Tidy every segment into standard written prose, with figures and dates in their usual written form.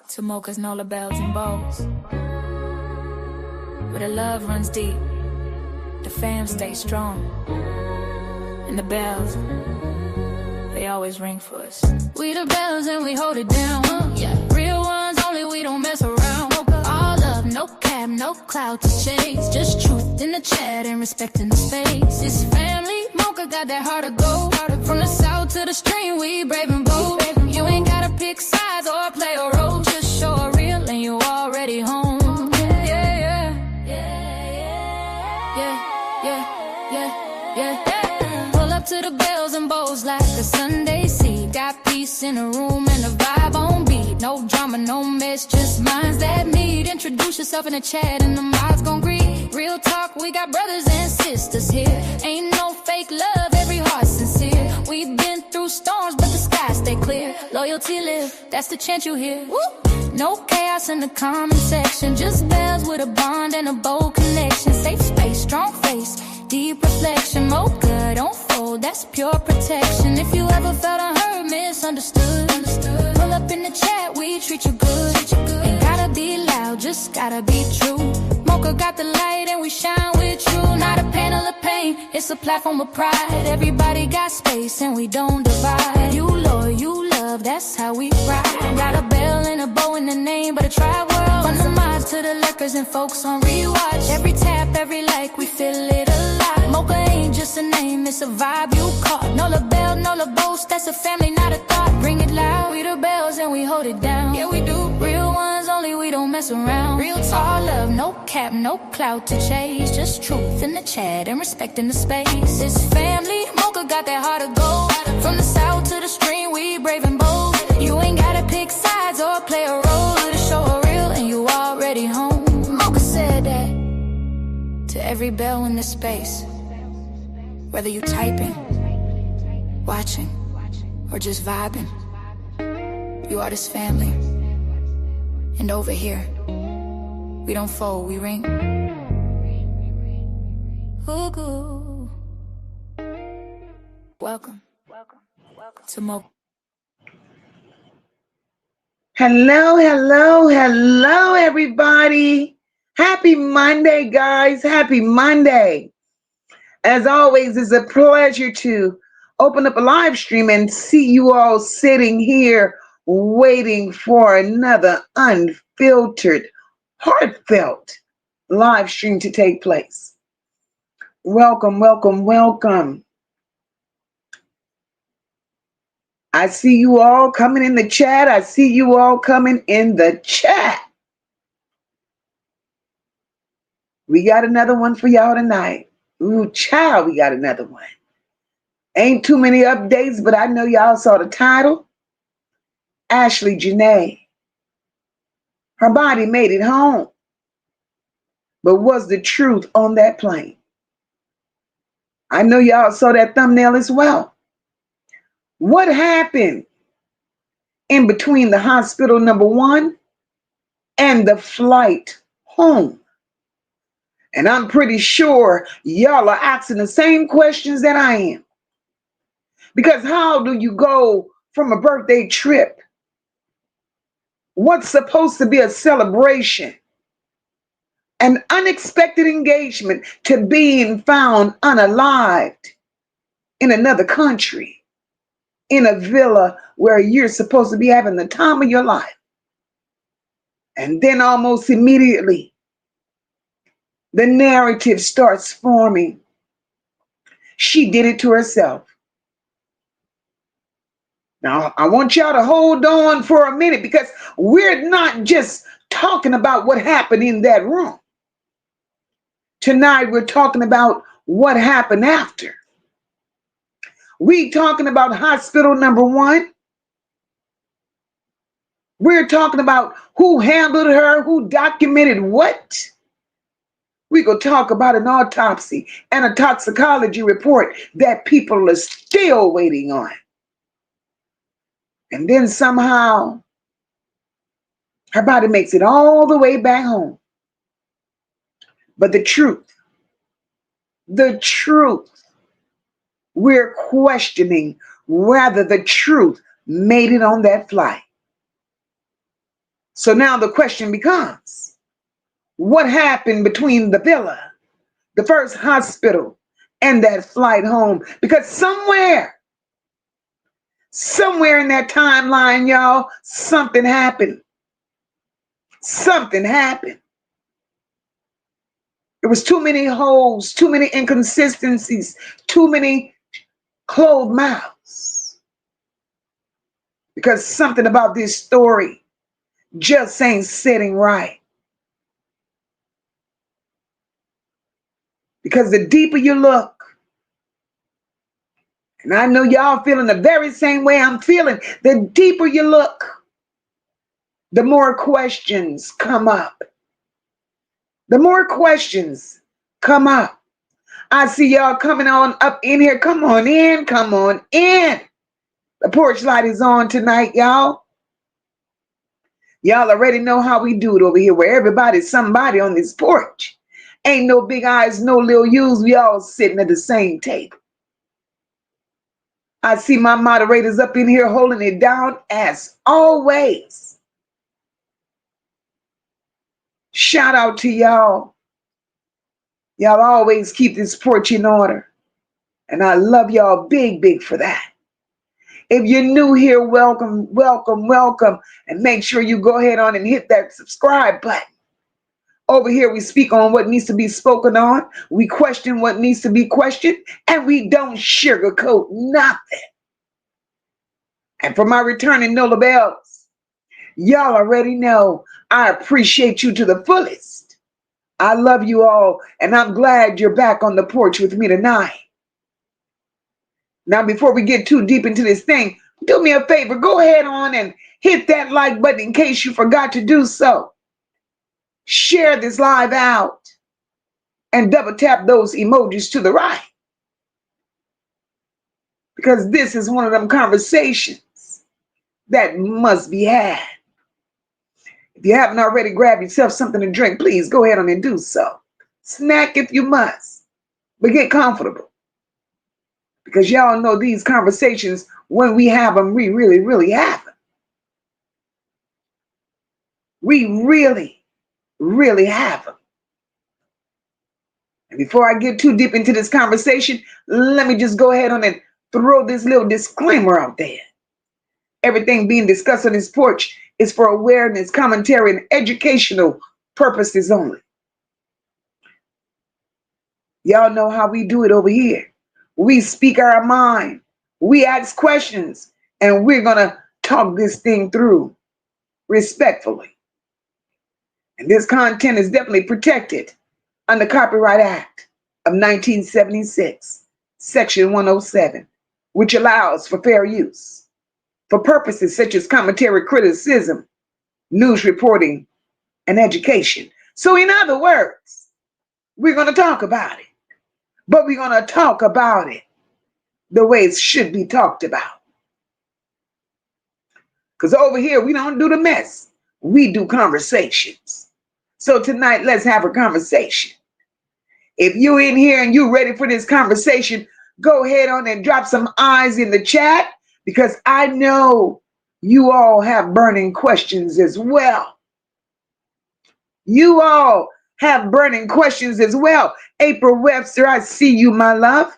to MOCA's Nola Bells and Bows, where the love runs deep, the fam stays strong, and the bells, they always ring for us. We the bells and we hold it down, yeah. Real ones only, we don't mess around. All love, no cap, no clout to chase, just truth in the chat and respecting the space. It's family, MOCA got that heart of gold. From the south to the stream, we brave and bold. You ain't gotta pick sides or play a role, just show a real and you already home. Pull up to the bells and bows like a Sunday seed. Got peace in the room and the vibe on beat. No drama, no mess, just minds that meet. Introduce yourself in the chat and the mods gon' greet. Real talk, we got brothers and sisters here. Ain't no fake love, every heart sincere. We've been through storms, but the skies stay clear. Loyalty live, that's the chant you hear. Woo! No chaos in the comment section, just bells with a bond and a bold connection. Safe space, strong face, deep reflection. MOCA, don't fold, that's pure protection. If you ever felt unheard, misunderstood, pull up in the chat, we treat you good. Ain't gotta be loud, just gotta be true. MOCA got the light and we shine with you. Not a panel of pain, it's a platform of pride. Everybody got space and we don't divide. You loyal, you love, that's how we ride. Got a bell and a bow in the name, but a tribe world. From the mods to the lurkers and folks on rewatch. Every tap, every like, we feel it alive. MOCA ain't just a name, it's a vibe you caught. Nola Bell, Nola Boast, that's a family, not a thought. Bring it loud, we the bells and we hold it down. Yeah, we do. Real ones only, we don't mess around. Real talk, love, no cap, no clout to chase. Just truth in the chat and respecting the space. It's family, MOCA got that heart of gold. From the south to the stream, we brave and bold. You ain't gotta pick sides or play a role to show a real and you already home. MOCA said that to every bell in this space. Whether you typing, watching, or just vibing, you are this family. And over here, we don't fold, we ring. Ooh, welcome to MOCA. Hello, everybody. Happy Monday, guys. Happy Monday. As always, it's a pleasure to open up a live stream and see you all sitting here waiting for another unfiltered, heartfelt live stream to take place. Welcome. I see you all coming in the chat. We got another one for y'all tonight. Ooh, child, we got another one. Ain't too many updates, but I know y'all saw the title. Ashlee Janae. Her body made it home. But was the truth on that plane? I know y'all saw that thumbnail as well. What happened in between the hospital number 1 and the flight home? And I'm pretty sure y'all are asking the same questions that I am. Because how do you go from a birthday trip, what's supposed to be a celebration, an unexpected engagement, to being found unalived in another country, in a villa where you're supposed to be having the time of your life? And then almost immediately, the narrative starts forming. She did it to herself. Now, I want y'all to hold on for a minute, because we're not just talking about what happened in that room. Tonight, we're talking about what happened after. We talking about hospital number 1. We're talking about who handled her, who documented what. We gonna talk about an autopsy and a toxicology report that people are still waiting on. And then somehow, her body makes it all the way back home. But the truth, we're questioning whether the truth made it on that flight. So now the question becomes, what happened between the villa, the first hospital, and that flight home? Because somewhere in that timeline, y'all, something happened. Something happened. There was too many holes, too many inconsistencies, too many closed mouths. Because something about this story just ain't sitting right. Because the deeper you look, and I know y'all feeling the very same way I'm feeling, the deeper you look, the more questions come up. The more questions come up. I see y'all coming on up in here. Come on in, come on in. The porch light is on tonight, y'all. Y'all already know how we do it over here, where everybody's somebody on this porch. Ain't no big eyes, no little U's. We all sitting at the same table. I see my moderators up in here holding it down as always. Shout out to y'all. Y'all always keep this porch in order. And I love y'all big, big for that. If you're new here, welcome, welcome, welcome. And make sure you go ahead on and hit that subscribe button. Over here, we speak on what needs to be spoken on. We question what needs to be questioned. And we don't sugarcoat nothing. And for my returning Nola Bells, y'all already know I appreciate you to the fullest. I love you all, and I'm glad you're back on the porch with me tonight. Now, before we get too deep into this thing, do me a favor. Go ahead on and hit that like button in case you forgot to do so. Share this live out and double tap those emojis to the right. Because this is one of them conversations that must be had. If you haven't already, grab yourself something to drink. Please go ahead on and do so. Snack if you must, but get comfortable. Because y'all know these conversations, when we have them, we really, really have them. We really, really have them. And before I get too deep into this conversation, let me just go ahead on and throw this little disclaimer out there. Everything being discussed on this porch is for awareness, commentary, and educational purposes only. Y'all know how we do it over here. We speak our mind. We ask questions. And we're going to talk this thing through respectfully. And this content is definitely protected under Copyright Act of 1976, Section 107, which allows for fair use for purposes such as commentary, criticism, news reporting, and education. So in other words, we're going to talk about it, but we're going to talk about it the way it should be talked about. Because over here, we don't do the mess. We do conversations. So tonight, let's have a conversation. If you're in here and you're ready for this conversation, go ahead on and drop some eyes in the chat, because I know you all have burning questions as well. You all have burning questions as well. April Webster, I see you, my love.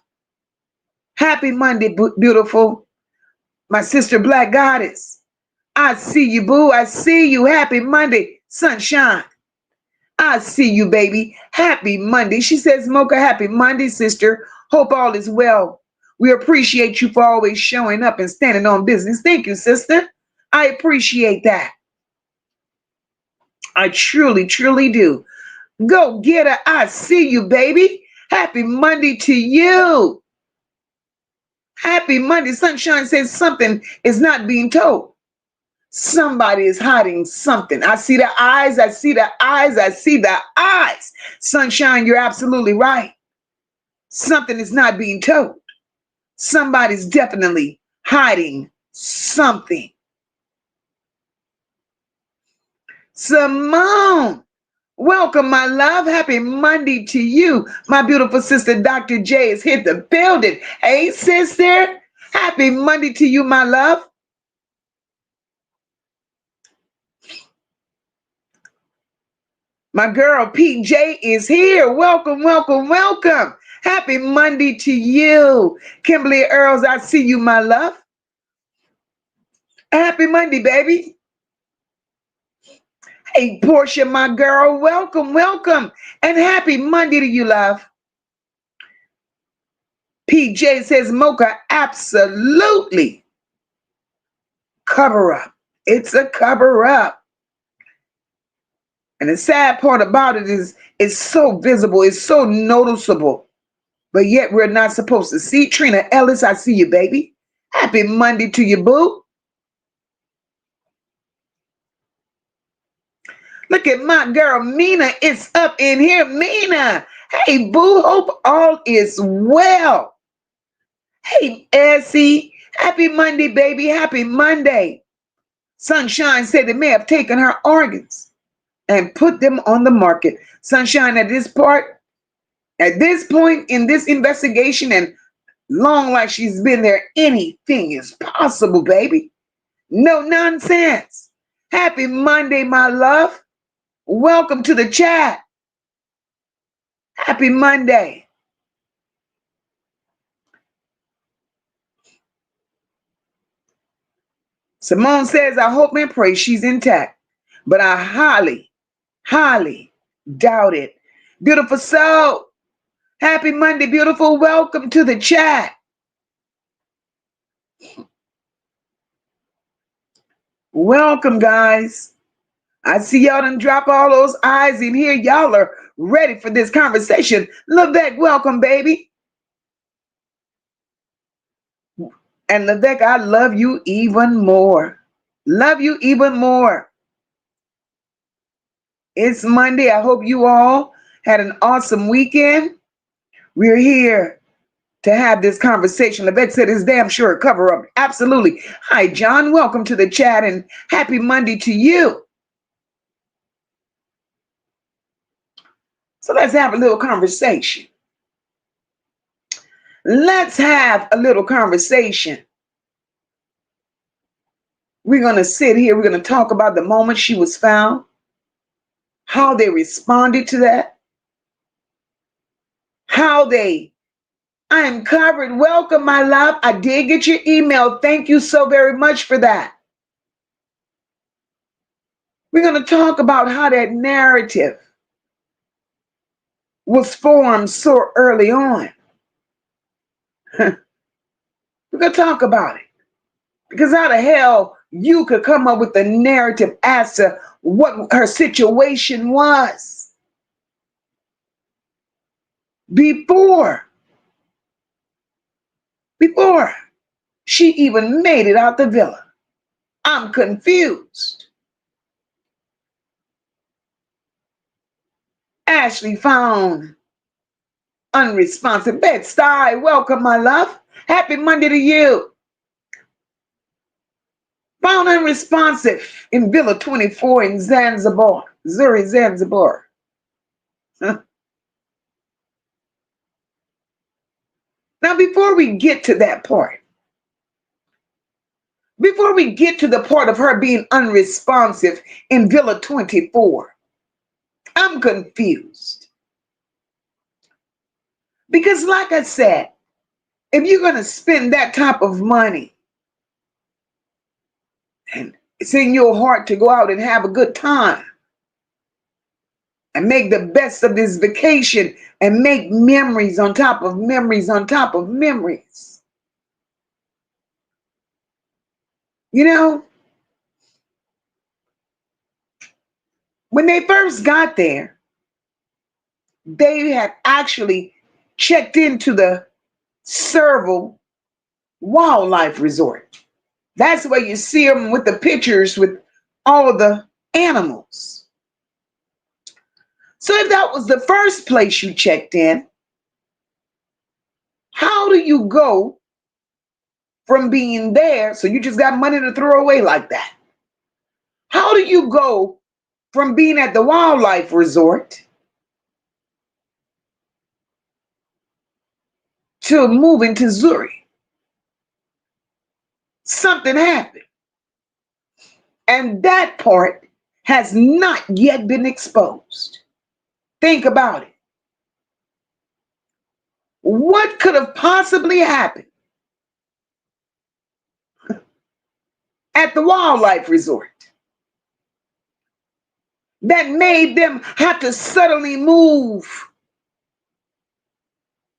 Happy Monday, beautiful. My sister, Black Goddess. I see you, boo. I see you. Happy Monday, sunshine. I see you, baby. Happy Monday. She says, MOCA, happy Monday, sister. Hope all is well. We appreciate you for always showing up and standing on business. Thank you, sister. I appreciate that. I truly, truly do. Go get her. I see you, baby. Happy Monday to you. Happy Monday. Sunshine says something is not being told. Somebody is hiding something. I see the eyes. I see the eyes. I see the eyes. Sunshine, you're absolutely right. Something is not being told. Somebody's definitely hiding something. Simone, welcome, my love. Happy Monday to you. My beautiful sister, Dr. J, has hit the building. Hey, sister. Happy Monday to you, my love. My girl PJ is here. Welcome, welcome, welcome. Happy Monday to you. Kimberly Earls, I see you, my love. Happy Monday, baby. Hey, Portia, my girl, welcome, welcome. And happy Monday to you, love. PJ says MOCA, absolutely. Cover up. It's a cover up. And the sad part about it is it's so visible, it's so noticeable, but yet we're not supposed to see. Trina Ellis, I see you, baby. Happy Monday to you, boo. Look at my girl, Mina. It's up in here, Mina. Hey, boo, hope all is well. Hey, Essie. Happy Monday, baby. Happy Monday. Sunshine said they may have taken her organs and put them on the market. Sunshine, at this point in this investigation, and long like she's been there, anything is possible, baby. No nonsense. Happy Monday, my love. Welcome to the chat. Happy Monday. Simone says, I hope and pray she's intact, but I highly, highly doubt it. Beautiful soul. Happy Monday, beautiful. Welcome to the chat. Welcome, guys. I see y'all done drop all those eyes in here. Y'all are ready for this conversation. Levesque, welcome, baby. And Levesque, I love you even more. Love you even more. It's Monday. I hope you all had an awesome weekend. We're here to have this conversation. Levesque said it's damn sure a cover up. Absolutely. Hi, John. Welcome to the chat and happy Monday to you. So let's have a little conversation. Let's have a little conversation. We're going to sit here. We're going to talk about the moment she was found, how they responded to that, I'm covered. Welcome, my love. I did get your email. Thank you so very much for that. We're going to talk about how that narrative was formed so early on. We're going to talk about it. Because how the hell you could come up with a narrative as to what her situation was before she even made it out the villa. I'm confused. Ashlee found unresponsive. Bed-Stuy, welcome, my love. Happy Monday to you. Found unresponsive in Villa 24 in Zanzibar, Zurich, Zanzibar. Huh. Now, before we get to that part, before we get to the part of her being unresponsive in Villa 24, I'm confused. Because like I said, if you're going to spend that type of money and it's in your heart to go out and have a good time and make the best of this vacation and make memories on top of memories on top of memories. You know, when they first got there, they had actually checked into the Serval Wildlife Resort. That's where you see them with the pictures with all of the animals. So if that was the first place you checked in, how do you go from being there, so you just got money to throw away like that? How do you go from being at the wildlife resort to moving to Zurich? Something happened. And that part has not yet been exposed. Think about it. What could have possibly happened at the wildlife resort that made them have to suddenly move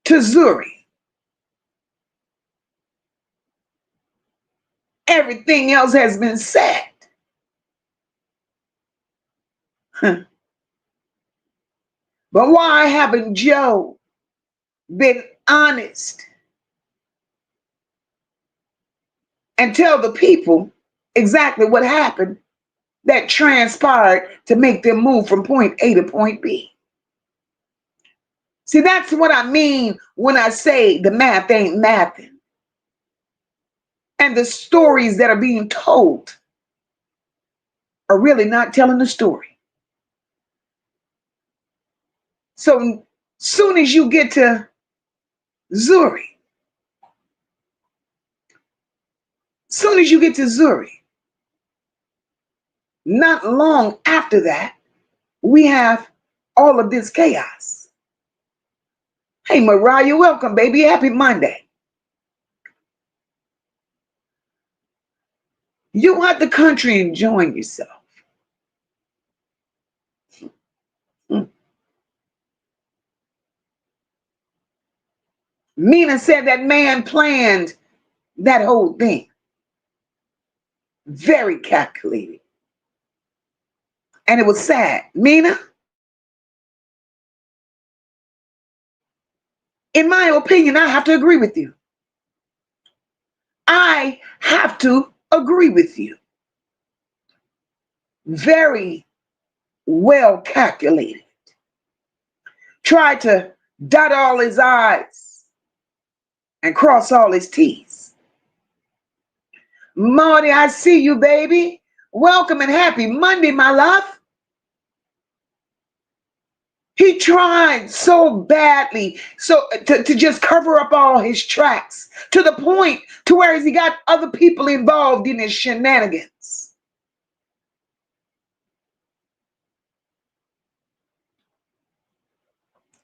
to Zurich? Everything else has been said. But why haven't Joe been honest and tell the people exactly what happened that transpired to make them move from point A to point B? See, that's what I mean when I say the math ain't mathing. And the stories that are being told are really not telling the story. So soon as you get to Zurich, not long after that, we have all of this chaos. Hey, Mariah, welcome, baby. Happy Monday. You out the country enjoying yourself. Mina said that man planned that whole thing. Very calculated. And it was sad. Mina, in my opinion, I have to agree with you. I have to agree with you. Very well calculated. Tried to dot all his I's and cross all his T's. Marty, I see you, baby. Welcome and happy Monday, my love. He tried so badly to just cover up all his tracks to the point to where he got other people involved in his shenanigans.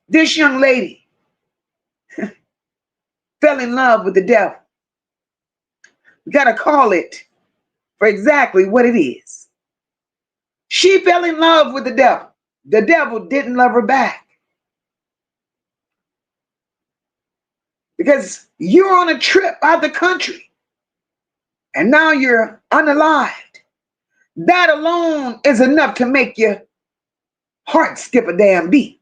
This young lady fell in love with the devil. We got to call it for exactly what it is. She fell in love with the devil. The devil didn't love her back. Because you're on a trip out the country and now you're unalived. That alone is enough to make your heart skip a damn beat.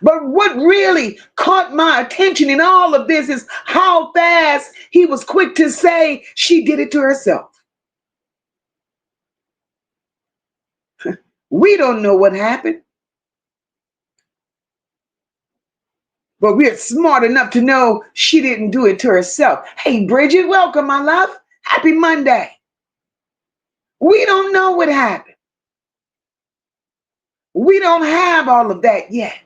But what really caught my attention in all of this is how fast he was quick to say she did it to herself. We don't know what happened. But we're smart enough to know she didn't do it to herself. Hey, Bridget, welcome, my love. Happy Monday. We don't know what happened. We don't have all of that yet.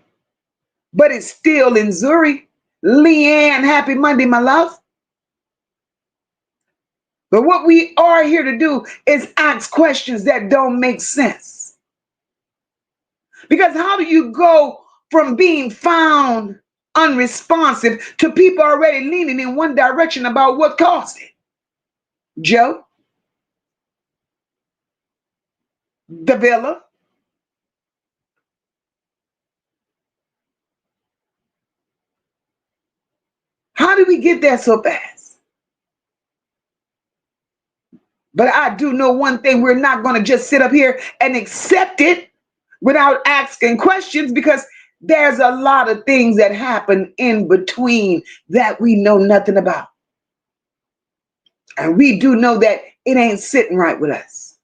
But it's still in Zurich. Leanne, happy Monday, my love. But what we are here to do is ask questions that don't make sense. Because how do you go from being found unresponsive to people already leaning in one direction about what caused it? Joe? The villa? How did we get there so fast? But I do know one thing, we're not going to just sit up here and accept it without asking questions, because there's a lot of things that happen in between that we know nothing about. And we do know that it ain't sitting right with us.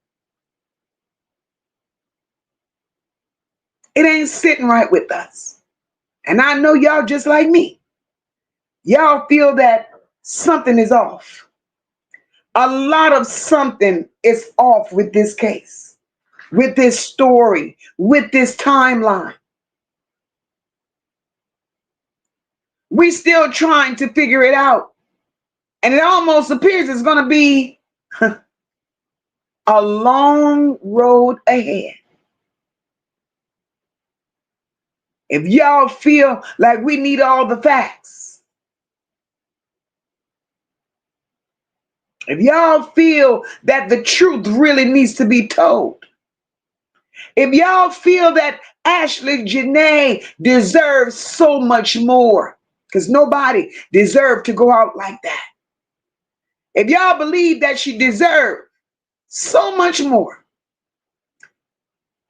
It ain't sitting right with us. And I know y'all just like me. Y'all feel that something is off. A lot of something is off with this case, with this story, with this timeline. We still trying to figure it out. And it almost appears it's going to be a long road ahead. If y'all feel like we need all the facts, if y'all feel that the truth really needs to be told, if y'all feel that Ashlee Janae deserves so much more, because nobody deserved to go out like that. If y'all believe that she deserved so much more,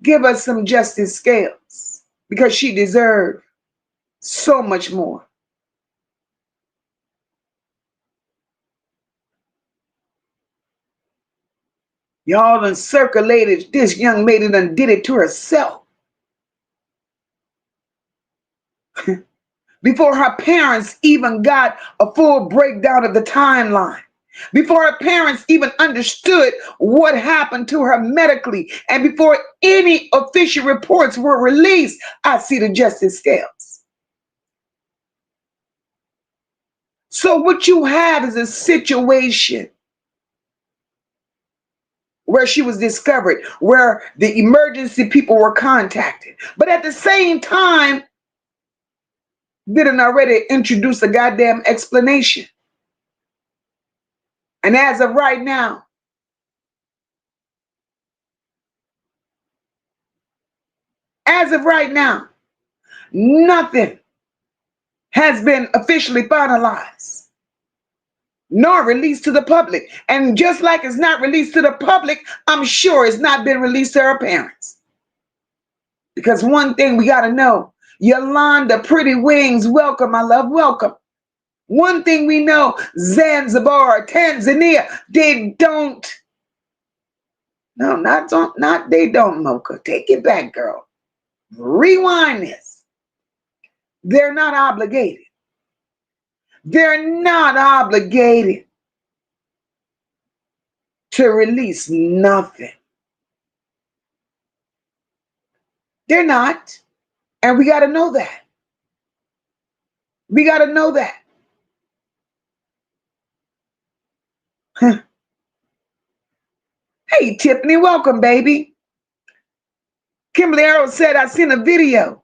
give us some justice scales, because she deserved so much more. Y'all done circulated this young lady done did it to herself. Before her parents even got a full breakdown of the timeline. Before her parents even understood what happened to her medically. And before any official reports were released, I see the justice scales. So what you have is a situation where she was discovered, where the emergency people were contacted. But at the same time, didn't already introduce a goddamn explanation. And as of right now, nothing has been officially finalized nor released to the public. And just like it's not released to the public, I'm sure it's not been released to her parents. Because one thing we got to know, Yolanda Pretty Wings, welcome, my love, welcome. One thing we know, Zanzibar, Tanzania, they don't, no, not they don't, MOCA. Take it back, girl. Rewind this. They're not obligated. They're not obligated to release nothing. They're not. And we got to know that. We got to know that. Hey, Tiffany, welcome, baby. Kimberly Arrows said, I seen a video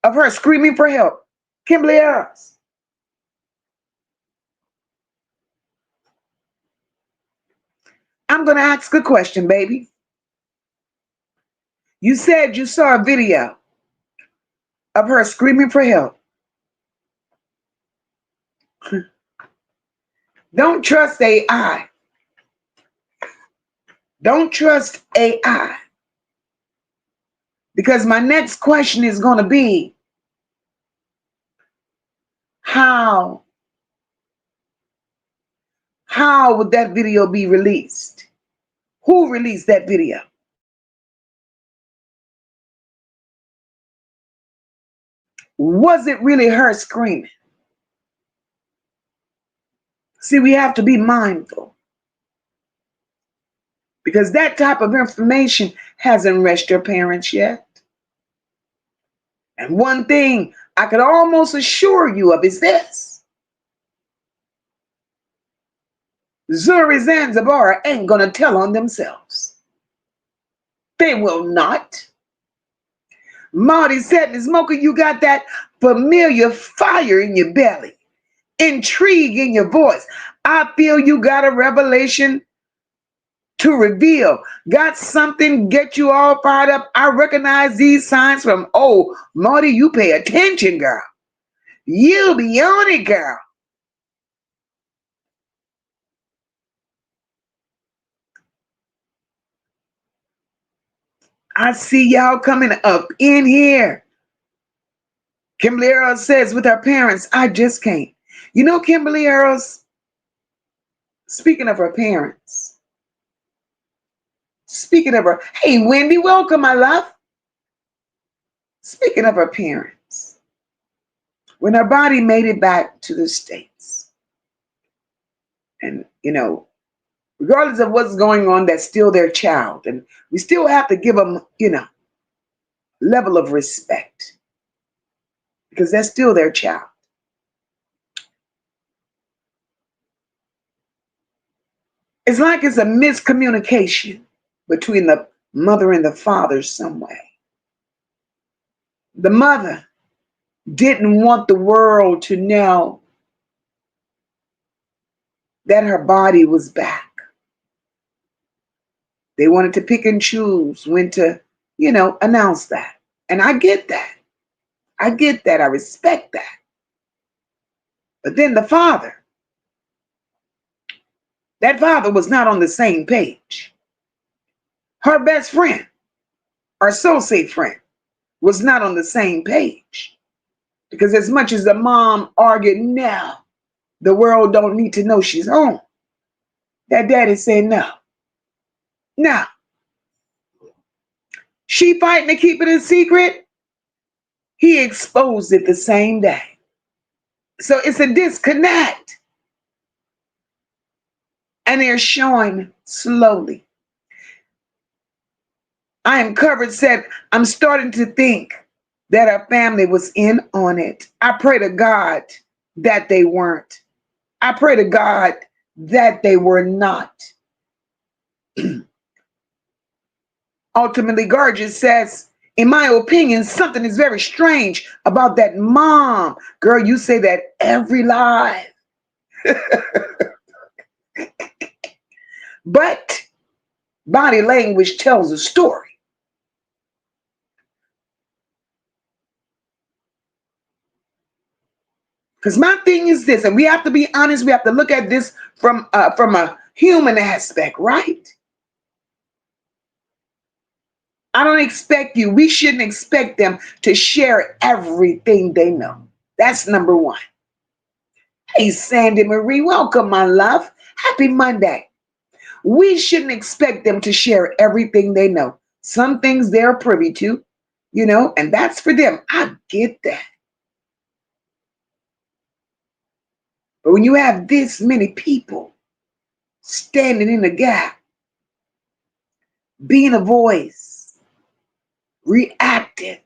of her screaming for help. Kimberly Arrows. I'm going to ask a question, baby. You said you saw a video of her screaming for help. Don't trust AI. Don't trust AI. Because my next question is going to be, how would that video be released? Who released that video? Was it really her screaming? See, we have to be mindful, because that type of information hasn't reached her parents yet. And one thing I could almost assure you of is this. Zuri Zanzibar ain't going to tell on themselves. They will not. Marty said, Ms. MOCA, you got that familiar fire in your belly, intrigue in your voice. I feel you got a revelation to reveal. Got something get you all fired up. I recognize these signs from, oh, Marty, you pay attention, girl. You be on it, girl. I see y'all coming up in here. Kimberly Earls says, with her parents, I just can't. You know, Kimberly Earls, speaking of her parents, speaking of her, hey, Wendy, welcome, my love. Speaking of her parents, when her body made it back to the States, and, you know, regardless of what's going on, that's still their child. And we still have to give them, you know, level of respect, because that's still their child. It's like it's a miscommunication between the mother and the father some way. The mother didn't want the world to know that her body was back. They wanted to pick and choose when to, announce that. And I get that. I get that. I respect that. But then the father, that father was not on the same page. Her best friend, or associate friend, was not on the same page. Because as much as the mom argued, now the world don't need to know she's home, that daddy said no. No. She fighting to keep it a secret. He exposed it the same day. So it's a disconnect. And they're showing slowly. I am covered said, I'm starting to think that our family was in on it. I pray to God that they weren't. I pray to God that they were not. Ultimately, Gorgeous says, in my opinion, something is very strange about that mom. Girl, you say that every live. But body language tells a story. Because my thing is this, and we have to be honest, we have to look at this from a human aspect, right? I don't expect you, we shouldn't expect them to share everything they know. That's number one. Hey, Sandy Marie, welcome, my love. Happy Monday. We shouldn't expect them to share everything they know. Some things they're privy to, and that's for them. I get that. But when you have this many people standing in the gap, being a voice, reacting,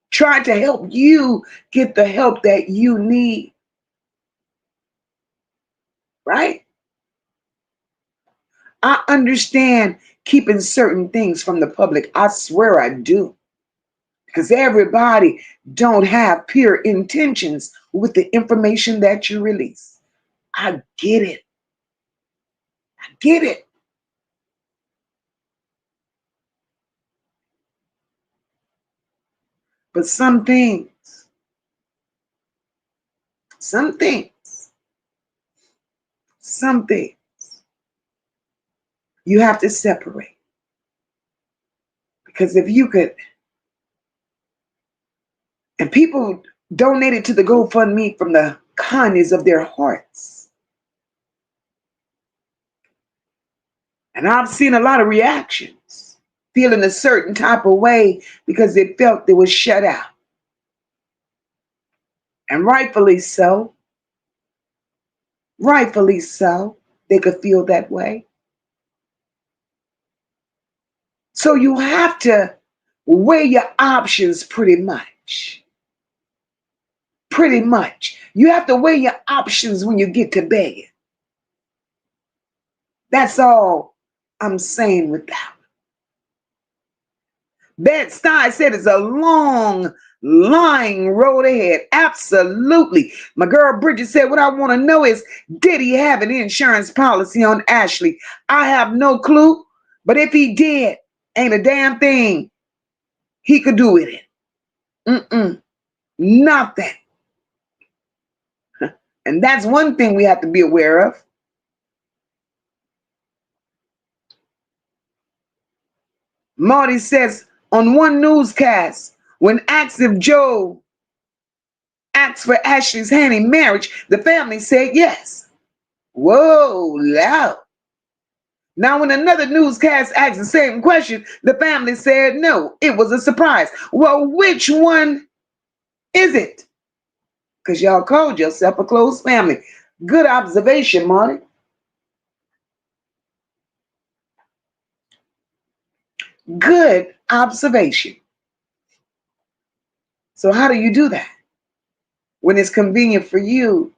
trying to help you get the help that you need, right? I understand keeping certain things from the public. I swear I do. Because everybody don't have pure intentions with the information that you release. I get it. I get it. But some things, you have to separate. Because if you could, and people donated to the GoFundMe from the kindness of their hearts. And I've seen a lot of reactions, feeling a certain type of way because they felt they was shut out. And rightfully so. Rightfully so. They could feel that way. So you have to weigh your options pretty much. Pretty much. You have to weigh your options when you get to begging. That's all I'm saying with that. Bed-Stuy said it's a long, lying road ahead. Absolutely. My girl Bridget said, what I want to know is, did he have an insurance policy on Ashlee? I have no clue, but if he did, ain't a damn thing he could do with it. Nothing. And that's one thing we have to be aware of. Marty says, on one newscast, when asked if Joe asked for Ashlee's hand in marriage, the family said yes. Whoa, loud. Now, when another newscast asked the same question, the family said no, it was a surprise. Well, which one is it? Because y'all called yourself a close family. Good observation, Marty. Good observation. So how do you do that? When it's convenient for you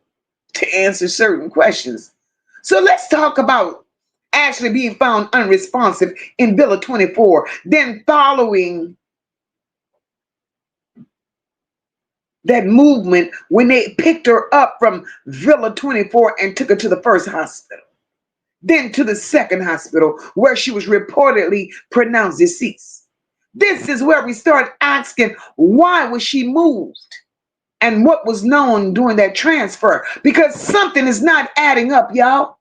to answer certain questions. So let's talk about Ashlee being found unresponsive in Villa 24, then following that movement when they picked her up from Villa 24 and took her to the first hospital, then to the second hospital where she was reportedly pronounced deceased. This is where we start asking, why was she moved? And what was known during that transfer? Because something is not adding up, y'all.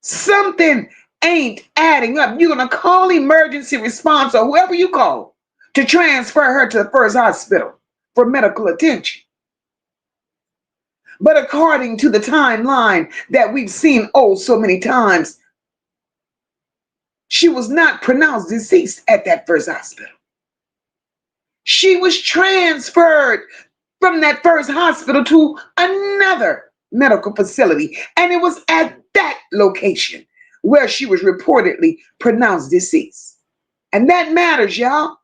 Something ain't adding up. You're going to call emergency response or whoever you call to transfer her to the first hospital for medical attention. But according to the timeline that we've seen so many times, she was not pronounced deceased at that first hospital. She was transferred from that first hospital to another medical facility. And it was at that location where she was reportedly pronounced deceased. And that matters, y'all.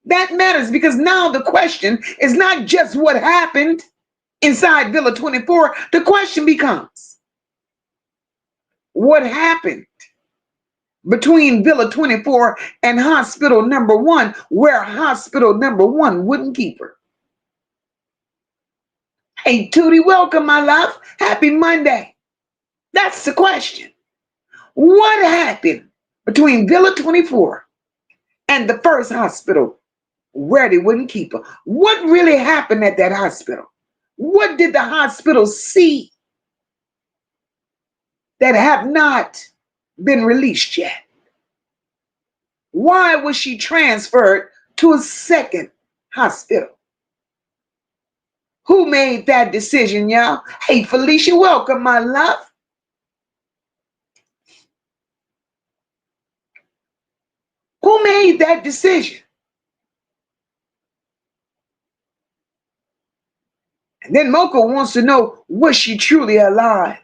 That matters because now the question is not just what happened inside Villa 24. The question becomes, what happened between Villa 24 and hospital number 1, where hospital number 1 wouldn't keep her? Hey, Tootie, welcome, my love. Happy Monday. That's the question. What happened between Villa 24 and the first hospital where they wouldn't keep her? What really happened at that hospital? What did the hospital see that have not been released yet? Why was she transferred to a second hospital? Who made that decision, y'all? Hey, Felicia, welcome, my love. Who made that decision? And then MOCA wants to know, was she truly alive?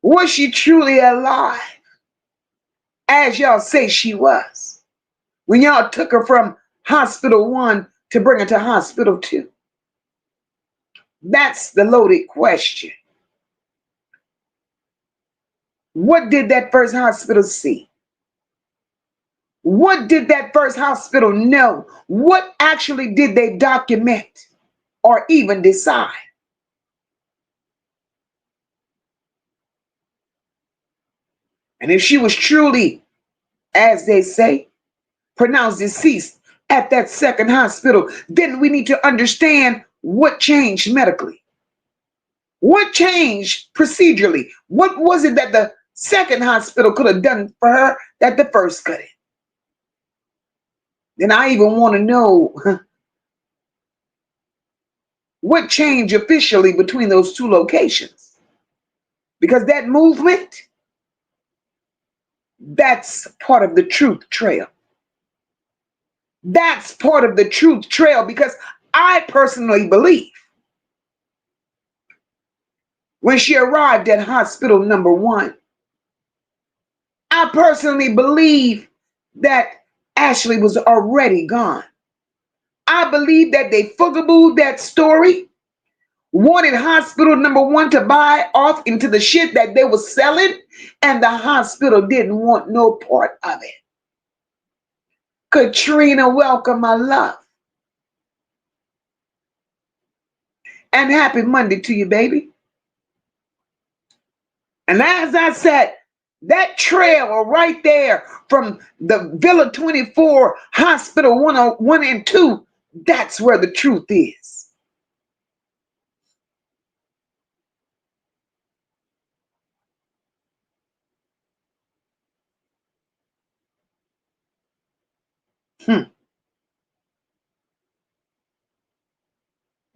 Was she truly alive? As y'all say she was, when y'all took her from hospital 1 to bring her to hospital 2. That's the loaded question. What did that first hospital see? What did that first hospital know? What actually did they document or even decide? And if she was truly, as they say, pronounced deceased at that second hospital, then we need to understand what changed medically. What changed procedurally? What was it that the second hospital could have done for her that the first couldn't? Then I even want to know what changed officially between those two locations. Because that movement, that's part of the truth trail. That's part of the truth trail because I personally believe when she arrived at hospital number 1, I personally believe that Ashlee was already gone. I believe that they fugabooed that story, wanted hospital number 1 to buy off into the shit that they were selling, and the hospital didn't want no part of it. Katrina, welcome, my love. And happy Monday to you, baby. And as I said, that trail right there from the Villa 24 Hospital 101 and 2, that's where the truth is.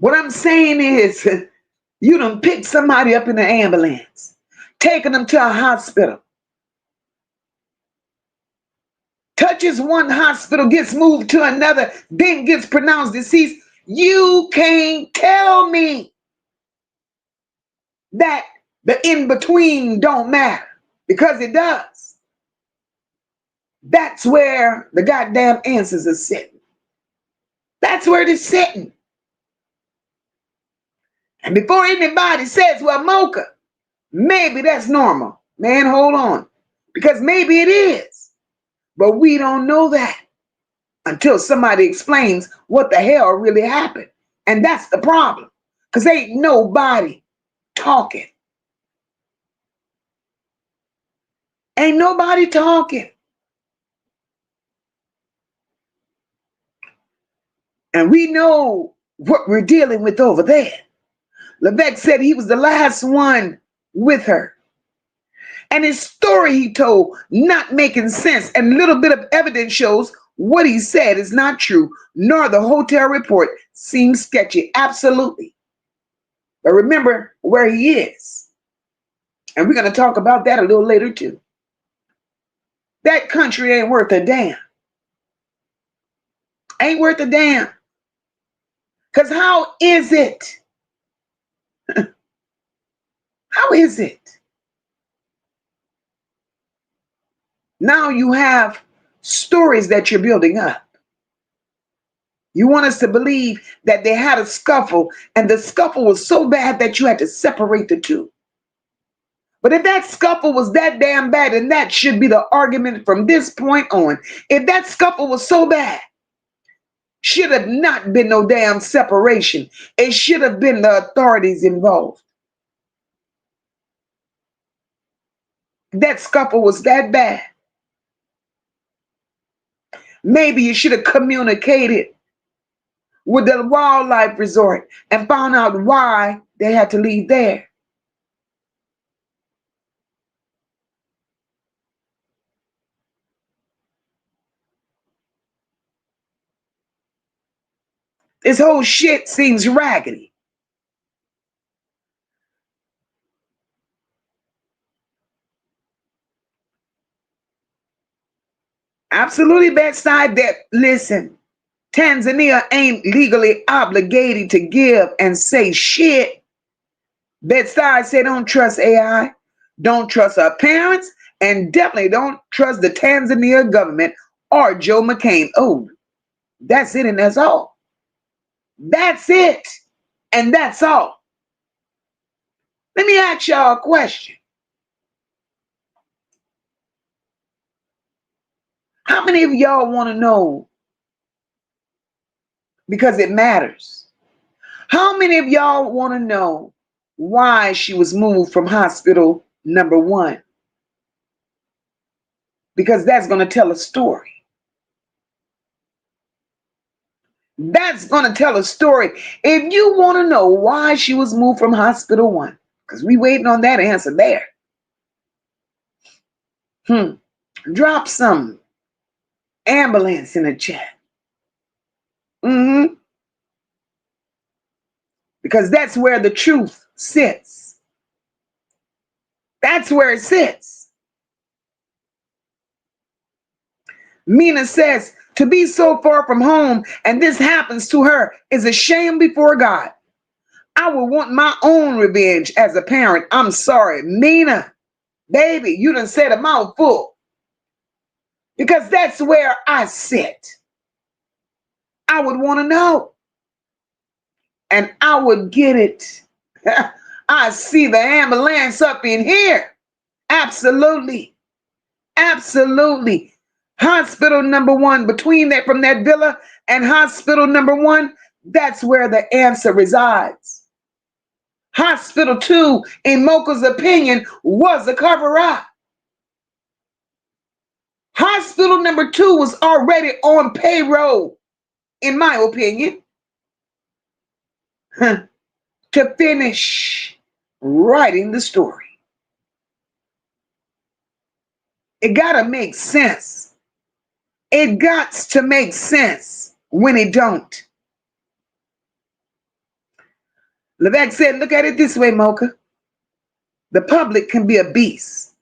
What I'm saying is, you done picked somebody up in the ambulance, taking them to a hospital. Touches one hospital, gets moved to another, then gets pronounced deceased. You can't tell me that the in-between don't matter, because it does. That's where the goddamn answers are sitting. That's where they're sitting. And before anybody says, well, MOCA, maybe that's normal. Man, hold on. Because maybe it is. But we don't know that until somebody explains what the hell really happened. And that's the problem, because ain't nobody talking. Ain't nobody talking. And we know what we're dealing with over there. Levesque said he was the last one with her. And his story he told not making sense, and little bit of evidence shows what he said is not true, nor the hotel report seems sketchy. Absolutely. But remember where he is. And we're going to talk about that a little later too. That country ain't worth a damn. Ain't worth a damn. Because how is it? How is it? Now you have stories that you're building up. You want us to believe that they had a scuffle, and the scuffle was so bad that you had to separate the two. But if that scuffle was that damn bad, and that should be the argument from this point on, if that scuffle was so bad, should have not been no damn separation. It should have been the authorities involved. That scuffle was that bad. Maybe you should have communicated with the wildlife resort and found out why they had to leave there. This whole shit seems raggedy. Absolutely, bedside. That listen, Tanzania ain't legally obligated to give and say shit. Bedside say don't trust AI, don't trust our parents, and definitely don't trust the Tanzania government or Joe McCann. Oh, that's it, and that's all. That's it, and that's all. Let me ask y'all a question. How many of y'all want to know, because it matters, how many of y'all want to know why she was moved from hospital number 1? Because that's going to tell a story. That's going to tell a story. If you want to know why she was moved from hospital 1, because we waiting on that answer there. Drop some ambulance in the chat. Because that's where the truth sits. That's where it sits. Mina says, to be so far from home and this happens to her is a shame before God. I would want my own revenge as a parent. I'm sorry, Mina. Baby, you done said a mouthful. Because that's where I sit. I would want to know. And I would get it. I see the ambulance up in here. Absolutely. Absolutely. Hospital number 1, between that, from that villa and hospital number 1, that's where the answer resides. Hospital 2, in MOCA's opinion, was a cover-up. Hospital number 2 was already on payroll, in my opinion, to finish writing the story. It gotta make sense. It got to make sense when it don't. Levesque said, look at it this way, MOCA. The public can be a beast.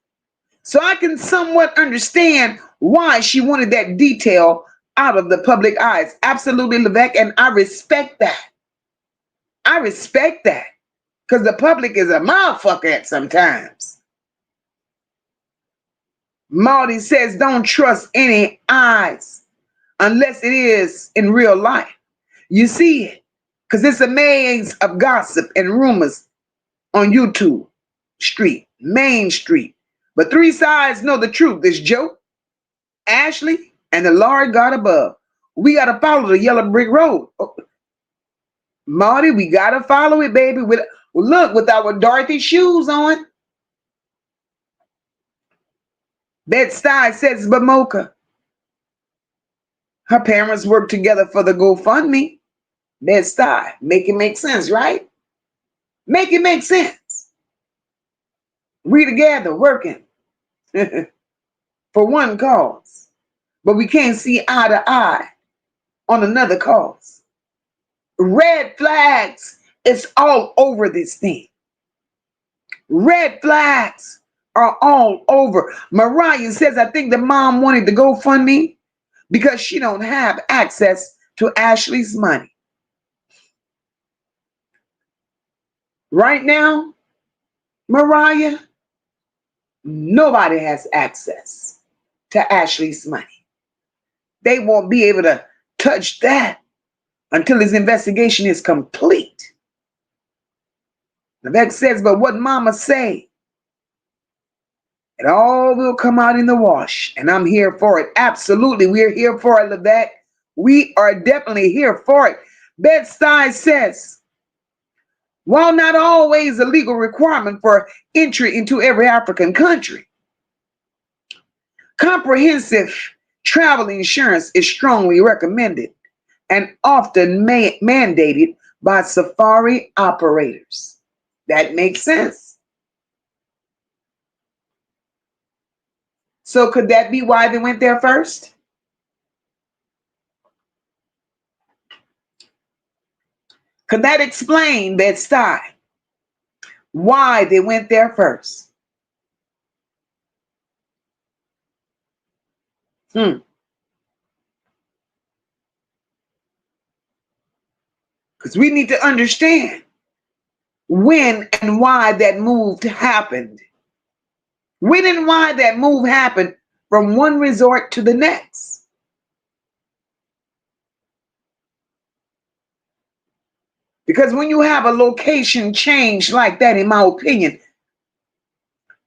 So I can somewhat understand why she wanted that detail out of the public eyes. Absolutely, Levesque, and I respect that. I respect that. Because the public is a motherfucker at sometimes. Marty says, don't trust any eyes unless it is in real life. You see it, because it's a maze of gossip and rumors on YouTube Street, Main Street. But 3 sides know the truth. There's Joe, Ashlee, and the Lord God above. We got to follow the yellow brick road. Oh, Marty, we got to follow it, baby. Look, with our Dorothy shoes on. Bed-Stuy says, but MOCA. Her parents worked together for the GoFundMe. Bed-Stuy. Make it make sense, right? Make it make sense. We together working for one cause, but we can't see eye to eye on another cause. Red flags is all over this thing. Red flags are all over. Mariah says, I think the mom wanted to GoFundMe because she don't have access to Ashlee's money. Right now, Mariah, nobody has access to Ashlee's money. They won't be able to touch that until his investigation is complete. Levesque says, but what mama say, it all will come out in the wash, and I'm here for it. Absolutely, we're here for it, Levesque. We are definitely here for it. Bed-Stuy says, while not always a legal requirement for entry into every African country, comprehensive travel insurance is strongly recommended and often mandated by safari operators. That makes sense. So could that be why they went there first? Could that explain, Bed-Stuy, why they went there first? Because we need to understand when and why that move happened. When and why that move happened from one resort to the next. Because when you have a location change like that, in my opinion,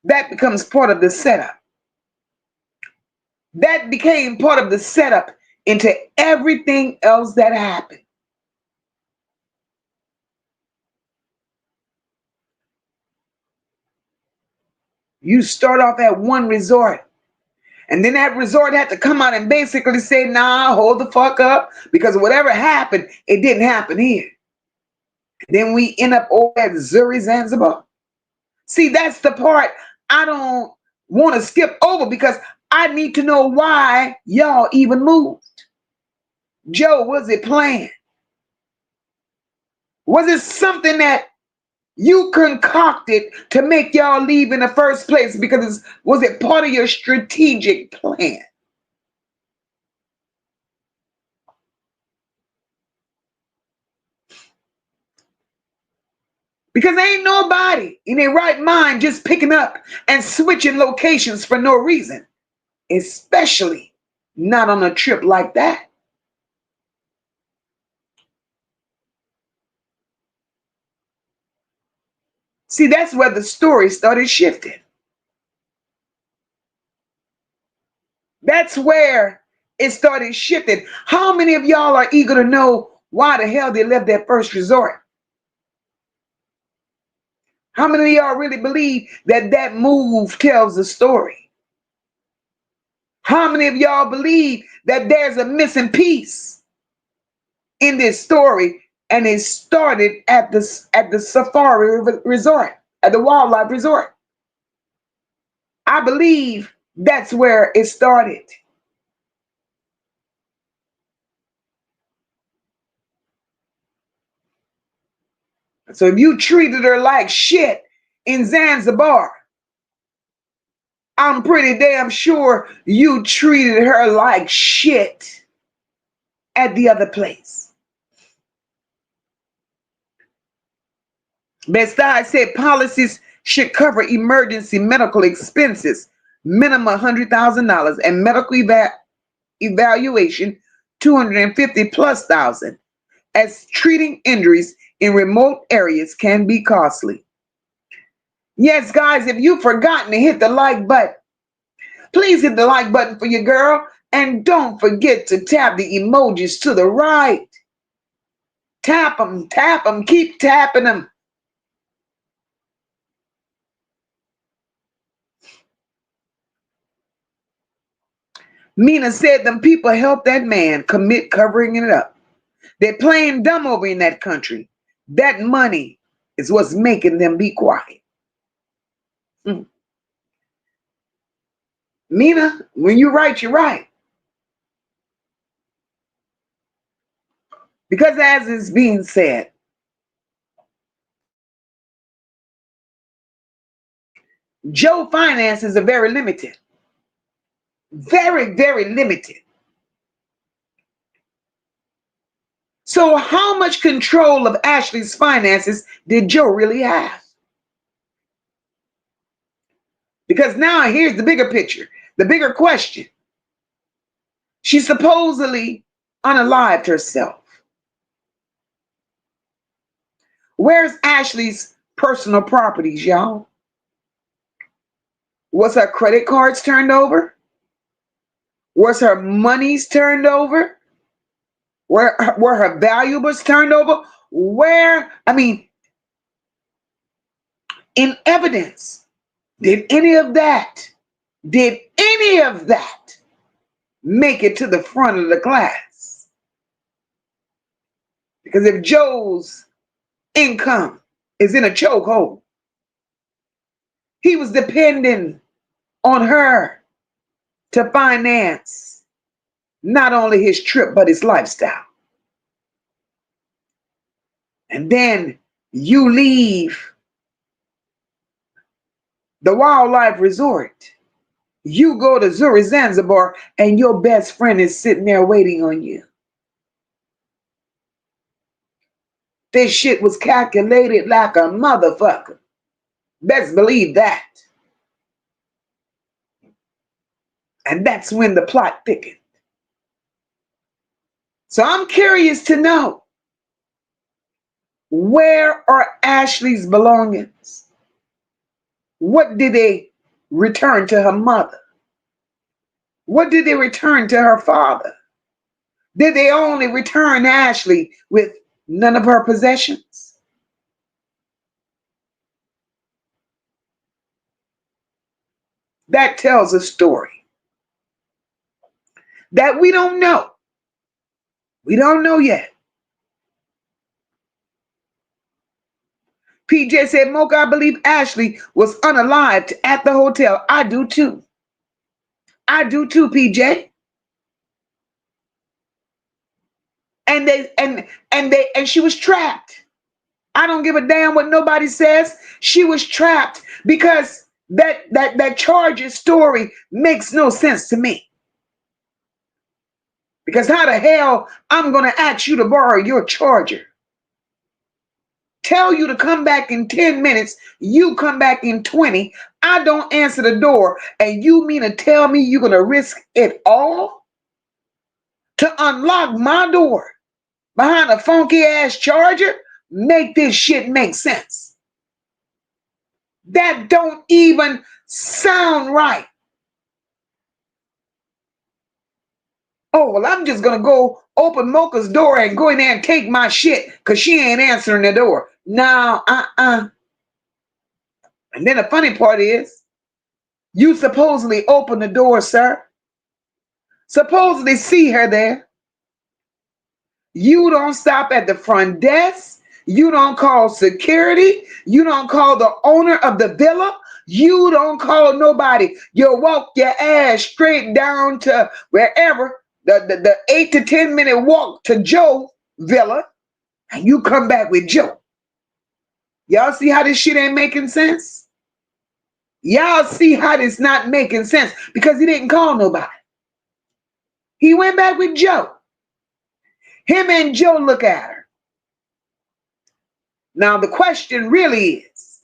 that becomes part of the setup. That became part of the setup into everything else that happened. You start off at one resort, and then that resort had to come out and basically say, nah, hold the fuck up, because whatever happened, it didn't happen here. Then we end up over at Zurich, Zanzibar. See, that's the part I don't want to skip over, because I need to know why y'all even moved. Joe, was it planned? Was it something that you concocted to make y'all leave in the first place? Because was it part of your strategic plan? Because ain't nobody in their right mind just picking up and switching locations for no reason, especially not on a trip like that. See, that's where the story started shifting. That's where it started shifting. How many of y'all are eager to know why the hell they left that first resort? How many of y'all really believe that that move tells the story? How many of y'all believe that there's a missing piece in this story, and it started at the safari resort, at the wildlife resort? I believe that's where it started. So if you treated her like shit in Zanzibar, I'm pretty damn sure you treated her like shit at the other place. Bed-Stuy said policies should cover emergency medical expenses, minimum $100,000, and medical evaluation $250,000+, as treating injuries in remote areas can be costly. Yes, guys, if you've forgotten to hit the like button, please hit the like button for your girl. And don't forget to tap the emojis to the right. Tap them, keep tapping them. Mina said them people helped that man commit covering it up. They're playing dumb over in that country. That money is what's making them be quiet. Mina, when you're right, you're right. Because as is being said, Joe finances are very limited. Very, very limited. So how much control of Ashlee's finances did Joe really have? Because now here's the bigger picture, the bigger question. She supposedly unalived herself. Where's Ashlee's personal properties, y'all? Was her credit cards turned over? Was her monies turned over? Were her valuables turned over? In evidence, did any of that make it to the front of the class? Because if Joe's income is in a chokehold, he was depending on her to finance not only his trip, but his lifestyle. And then you leave the wildlife resort. You go to Zanzibar and your best friend is sitting there waiting on you. This shit was calculated like a motherfucker. Best believe that. And that's when the plot thickened. So I'm curious to know, where are Ashlee's belongings? What did they return to her mother? What did they return to her father? Did they only return Ashlee with none of her possessions? That tells a story that we don't know. We don't know yet. PJ said, MOCA, I believe Ashlee was unalived at the hotel. I do too. I do too, PJ. And she was trapped. I don't give a damn what nobody says. She was trapped because that charger story makes no sense to me. Because how the hell I'm going to ask you to borrow your charger? Tell you to come back in 10 minutes, you come back in 20, I don't answer the door, and you mean to tell me you're going to risk it all to unlock my door behind a funky ass charger? Make this shit make sense. That don't even sound right. Oh, well, I'm just going to go open MOCA's door and go in there and take my shit because she ain't answering the door. No, And then the funny part is, you supposedly open the door, sir. Supposedly see her there. You don't stop at the front desk. You don't call security. You don't call the owner of the villa. You don't call nobody. You walk your ass straight down to wherever, the 8 to 10 minute walk to Joe's villa, and you come back with Joe. Y'all see how this shit ain't making sense? Y'all see how this not making sense? Because he didn't call nobody. He went back with Joe. Him and Joe look at her. Now the question really is,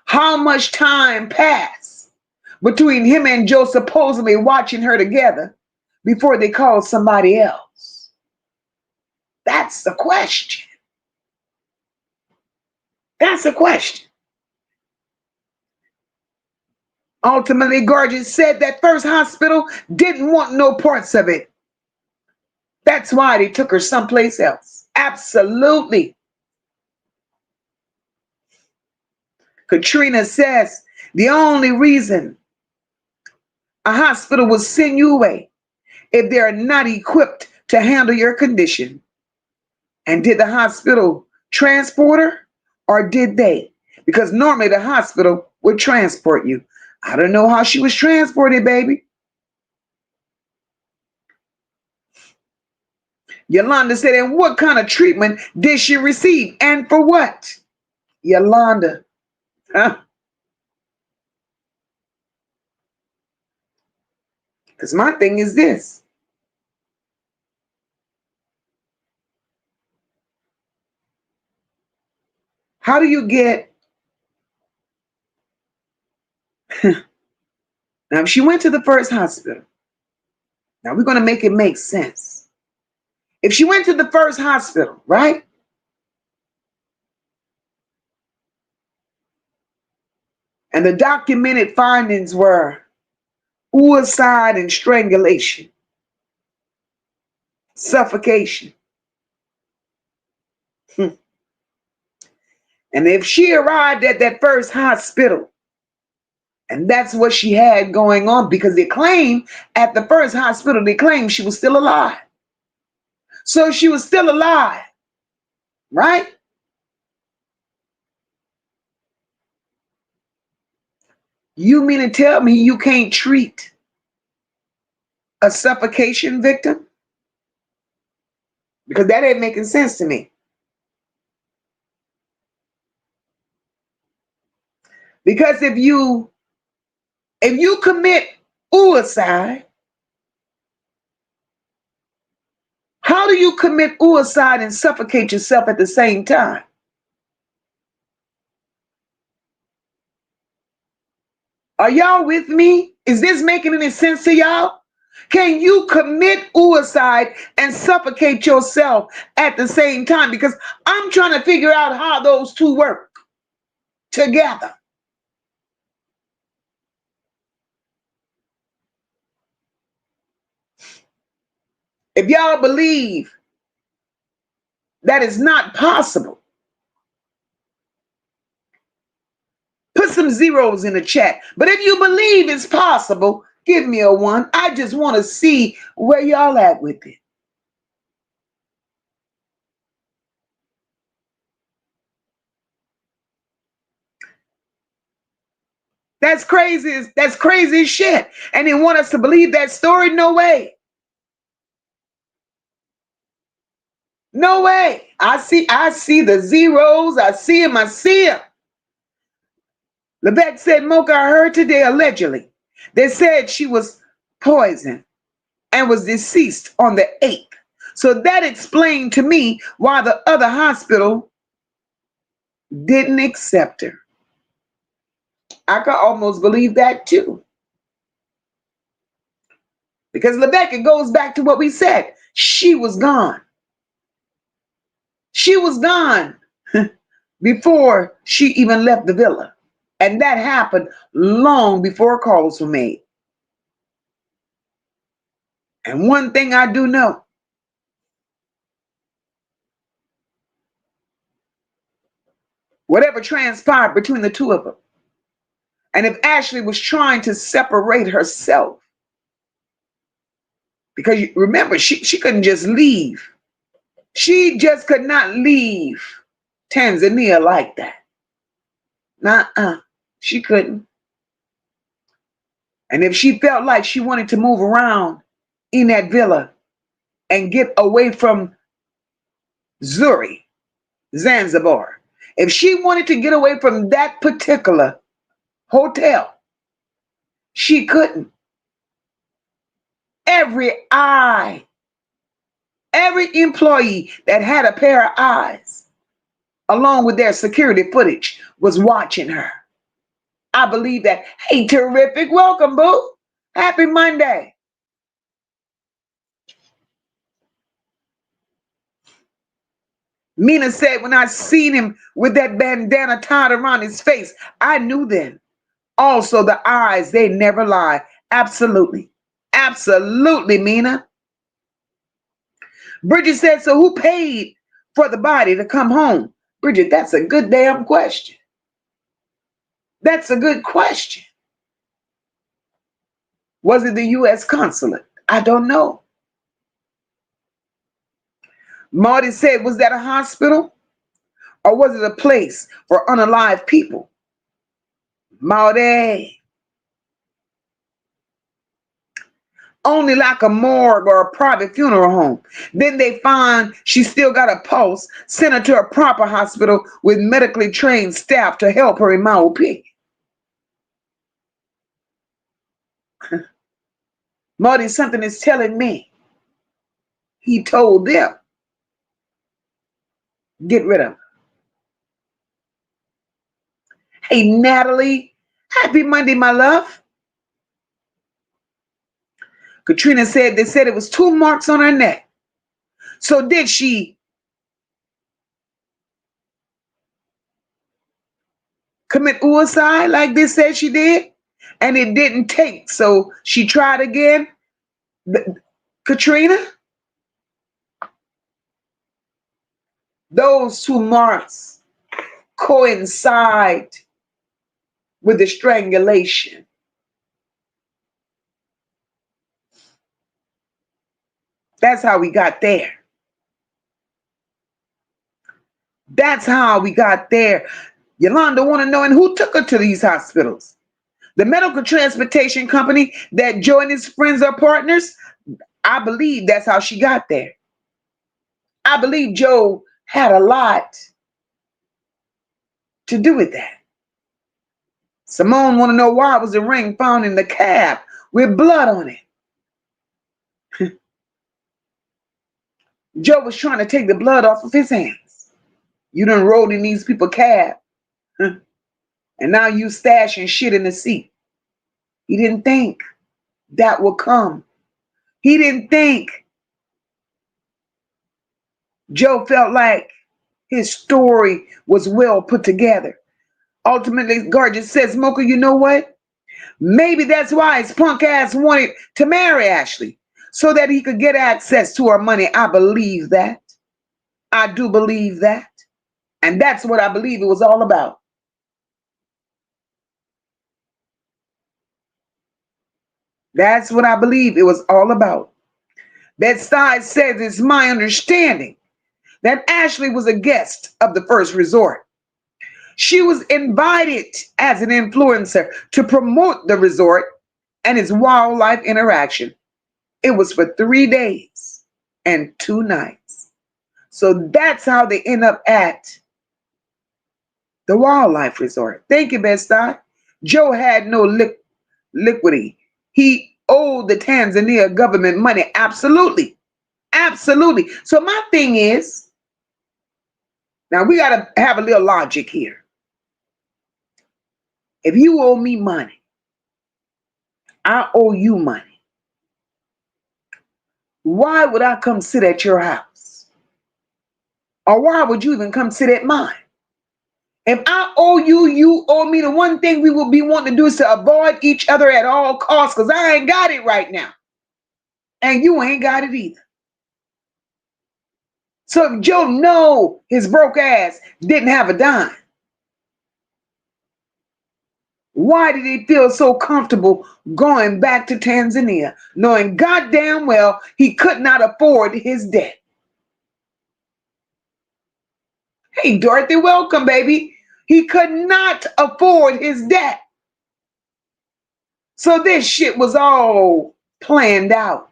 how much time passed between him and Joe supposedly watching her together before they called somebody else? That's the question. That's the question. Ultimately, Gorgeous said that first hospital didn't want no parts of it. That's why they took her someplace else. Absolutely. Katrina says the only reason a hospital will send you away if they're not equipped to handle your condition. And did the hospital transport her, or did they? Because normally the hospital would transport you. I don't know how she was transported, baby. Yolanda said, and what kind of treatment did she receive? And for what? Yolanda. Huh? Because my thing is this. How do you get... Now, if she went to the first hospital, now we're going to make it make sense. If she went to the first hospital, right? And the documented findings were suicide and strangulation, suffocation. And if she arrived at that first hospital, and that's what she had going on, because they claim at the first hospital, they claim she was still alive. So she was still alive, right? You mean to tell me you can't treat a suffocation victim? Because that ain't making sense to me. Because if you commit suicide, how do you commit suicide and suffocate yourself at the same time? Are y'all with me? Is this making any sense to y'all? Can you commit suicide and suffocate yourself at the same time? Because I'm trying to figure out how those two work together. If y'all believe that is not possible, put some zeros in the chat. But if you believe it's possible, give me a 1. I just want to see where y'all at with it. That's crazy. That's crazy as shit. And they want us to believe that story? No way. No way. I see the zeros. I see them. Levesque said, Mocha, I heard today allegedly. They said she was poisoned and was deceased on the 8th. So that explained to me why the other hospital didn't accept her. I could almost believe that too. Because Levesque, it goes back to what we said. She was gone. She was gone before she even left the villa. And that happened long before calls were made. And one thing I do know, whatever transpired between the two of them, and if Ashlee was trying to separate herself, because remember, she couldn't just leave. She just could not leave Tanzania like that. She couldn't. And if she felt like she wanted to move around in that villa and get away from Zuri, Zanzibar, if she wanted to get away from that particular hotel, she couldn't. Every employee that had a pair of eyes, along with their security footage, was watching her. I believe that. Hey, terrific. Welcome, boo. Happy Monday. Mina said, when I seen him with that bandana tied around his face, I knew then. Also, the eyes, they never lie. Absolutely. Absolutely, Mina. Bridget said, so who paid for the body to come home? Bridget, that's a good damn question. That's a good question. Was it the U.S. consulate? I don't know. Marty said, was that a hospital? Or was it a place for unalive people? Marty. Only like a morgue or a private funeral home. Then they find she still got a pulse, sent her to a proper hospital with medically trained staff to help her, in my opinion. Marty, something is telling me he told them, get rid of her. Hey, Natalie, happy Monday, my love. Katrina said they said it was 2 marks on her neck. So did she commit suicide like they said she did? And it didn't take, so she tried again? Katrina? Those 2 marks coincide with the strangulation. That's how we got there. That's how we got there. Yolanda want to know, and who took her to these hospitals? The medical transportation company that Joe and his friends are partners? I believe that's how she got there. I believe Joe had a lot to do with that. Simone want to know why was the ring found in the cab with blood on it. Joe was trying to take the blood off of his hands. You done rode in these people's cab. And now you stashing shit in the seat. He didn't think that would come. He didn't think. Joe felt like his story was well put together. Ultimately, Gorgeous says, MOCA, you know what? Maybe that's why his punk ass wanted to marry Ashlee, so that he could get access to her money. I believe that. I do believe that. And that's what I believe it was all about. That's what I believe it was all about. Bedside says it's my understanding that Ashlee was a guest of the First Resort. She was invited as an influencer to promote the resort and its wildlife interaction. It was for 3 days and 2 nights. So that's how they end up at the wildlife resort. Thank you, Bedside. Joe had no liquidity. He owed the Tanzania government money. Absolutely. Absolutely. So my thing is, now we got to have a little logic here. If you owe me money, I owe you money. Why would I come sit at your house? Or why would you even come sit at mine? If I owe you, you owe me. The one thing we will be wanting to do is to avoid each other at all costs, because I ain't got it right now. And you ain't got it either. So if Joe know his broke ass didn't have a dime, why did he feel so comfortable going back to Tanzania, knowing goddamn well he could not afford his debt? Hey, Dorothy, welcome, baby. He could not afford his debt. So this shit was all planned out.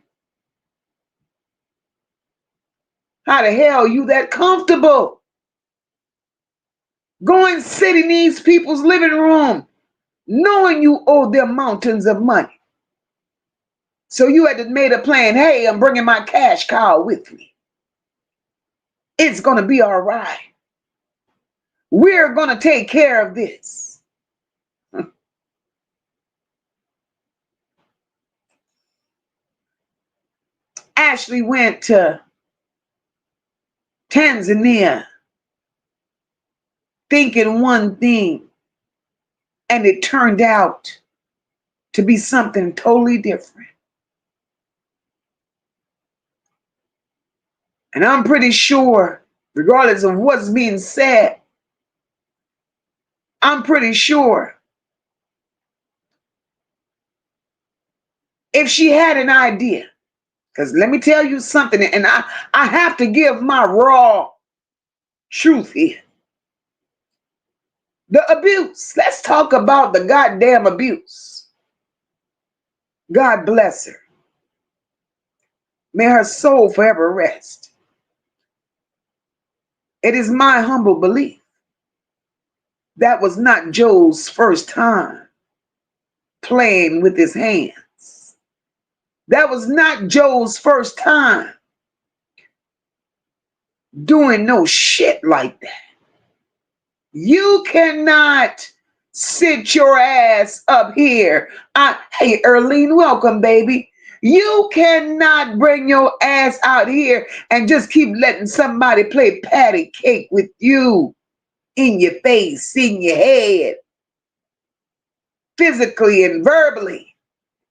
How the hell you that comfortable? Going sit in these people's living room, knowing you owe them mountains of money. So you had to made a plan. Hey, I'm bringing my cash cow with me. It's going to be all right. We're going to take care of this. Ashlee went to Tanzania thinking one thing, and it turned out to be something totally different. And I'm pretty sure, regardless of what's being said, I'm pretty sure if she had an idea, because let me tell you something, and I have to give my raw truth here. The abuse. Let's talk about the goddamn abuse. God bless her. May her soul forever rest. It is my humble belief that was not Joe's first time playing with his hands. That was not Joe's first time doing no shit like that. You cannot sit your ass up here. Hey, Erlene, welcome, baby. You cannot bring your ass out here and just keep letting somebody play patty cake with you in your face, in your head, physically and verbally.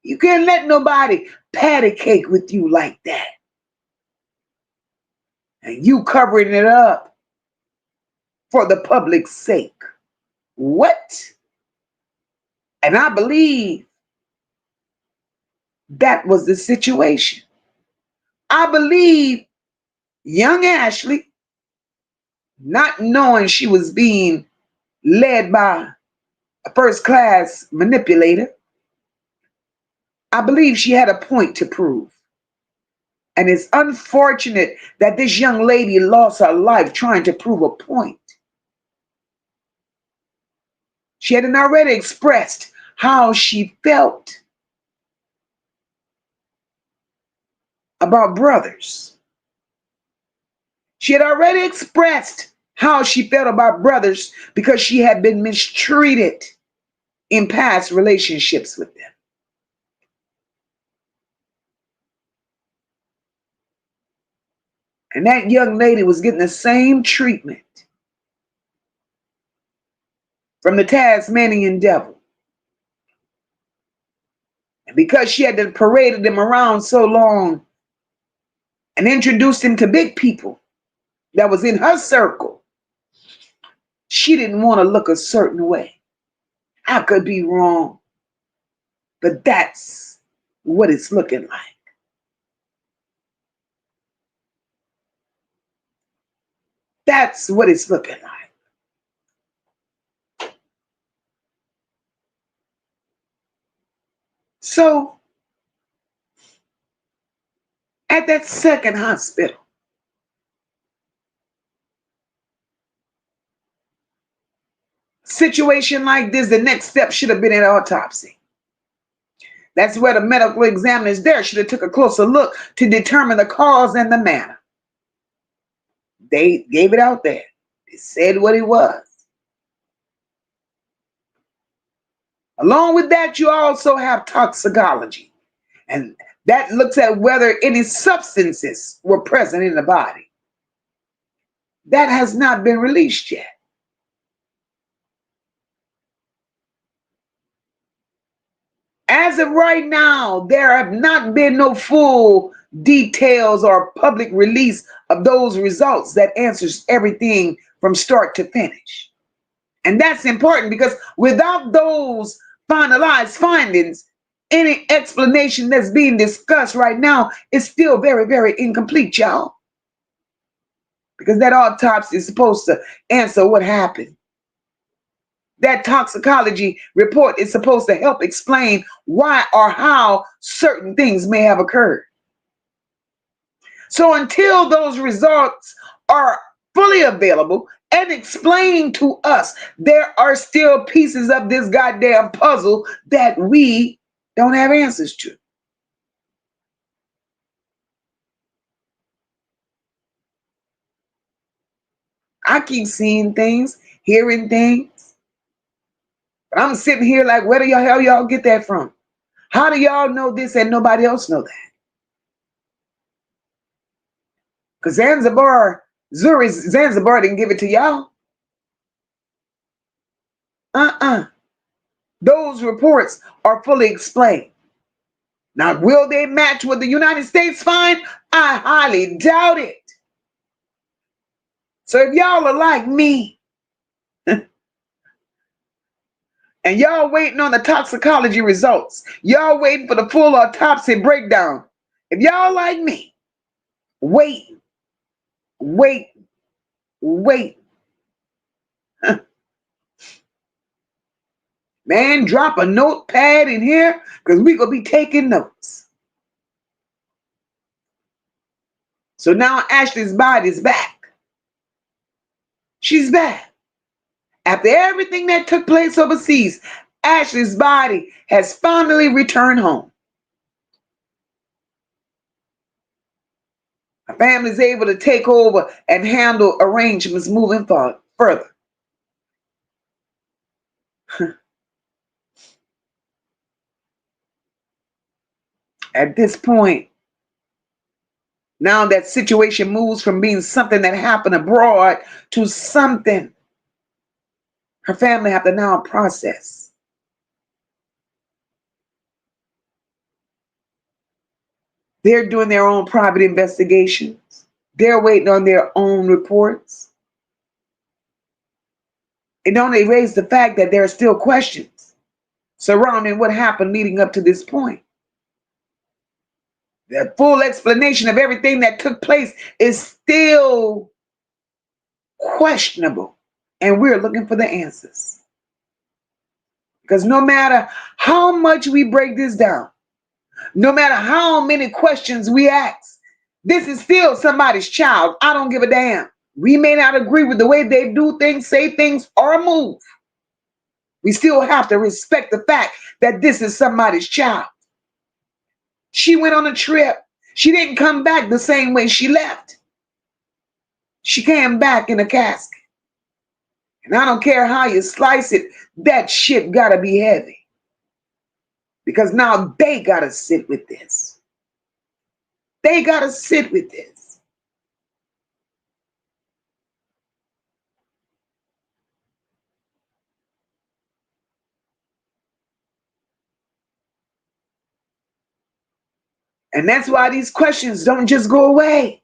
You can't let nobody patty cake with you like that. And you covering it up for the public's sake. What? And I believe that was the situation. I believe young Ashlee, not knowing she was being led by a first-class manipulator, I believe she had a point to prove. And it's unfortunate that this young lady lost her life trying to prove a point. She had already expressed how she felt about brothers. She had already expressed how she felt about brothers because she had been mistreated in past relationships with them. And that young lady was getting the same treatment from the Tasmanian devil. And because she had paraded them around so long and introduced him to big people that was in her circle, she didn't want to look a certain way. I could be wrong, but that's what it's looking like. That's what it's looking like. So, at that second hospital, situation like this, the next step should have been an autopsy. That's where the medical examiners there should have took a closer look to determine the cause and the manner. They gave it out there. They said what it was. Along with that, you also have toxicology. And that looks at whether any substances were present in the body. That has not been released yet. As of right now, there have not been no full details or public release of those results that answers everything from start to finish. And that's important because without those finalized findings, any explanation that's being discussed right now is still very, very incomplete, y'all. Because that autopsy is supposed to answer what happened. That toxicology report is supposed to help explain why or how certain things may have occurred. So until those results are fully available and explained to us, there are still pieces of this goddamn puzzle that we don't have answers to. I keep seeing things, hearing things. But I'm sitting here like, where the hell y'all get that from? How do y'all know this and nobody else know that? Because Zanzibar didn't give it to y'all. Those reports are fully explained. Now, will they match what the United States find? I highly doubt it. So if y'all are like me, and y'all waiting on the toxicology results, y'all waiting for the full autopsy breakdown. If y'all like me, wait. Man, drop a notepad in here because we're going to be taking notes. So now Ashlee's body is back. She's back. After everything that took place overseas, Ashlee's body has finally returned home. Her family is able to take over and handle arrangements moving further. At this point, now that situation moves from being something that happened abroad to something her family have to now process. They're doing their own private investigations. They're waiting on their own reports. It only raised the fact that there are still questions surrounding what happened leading up to this point. The full explanation of everything that took place is still questionable, and we're looking for the answers. Because no matter how much we break this down, no matter how many questions we ask, this is still somebody's child. I don't give a damn. We may not agree with the way they do things, say things, or move. We still have to respect the fact that this is somebody's child. She went on a trip. She didn't come back the same way she left. She came back in a casket. And I don't care how you slice it, that shit gotta be heavy. Because now they gotta sit with this. They gotta sit with this. And that's why these questions don't just go away.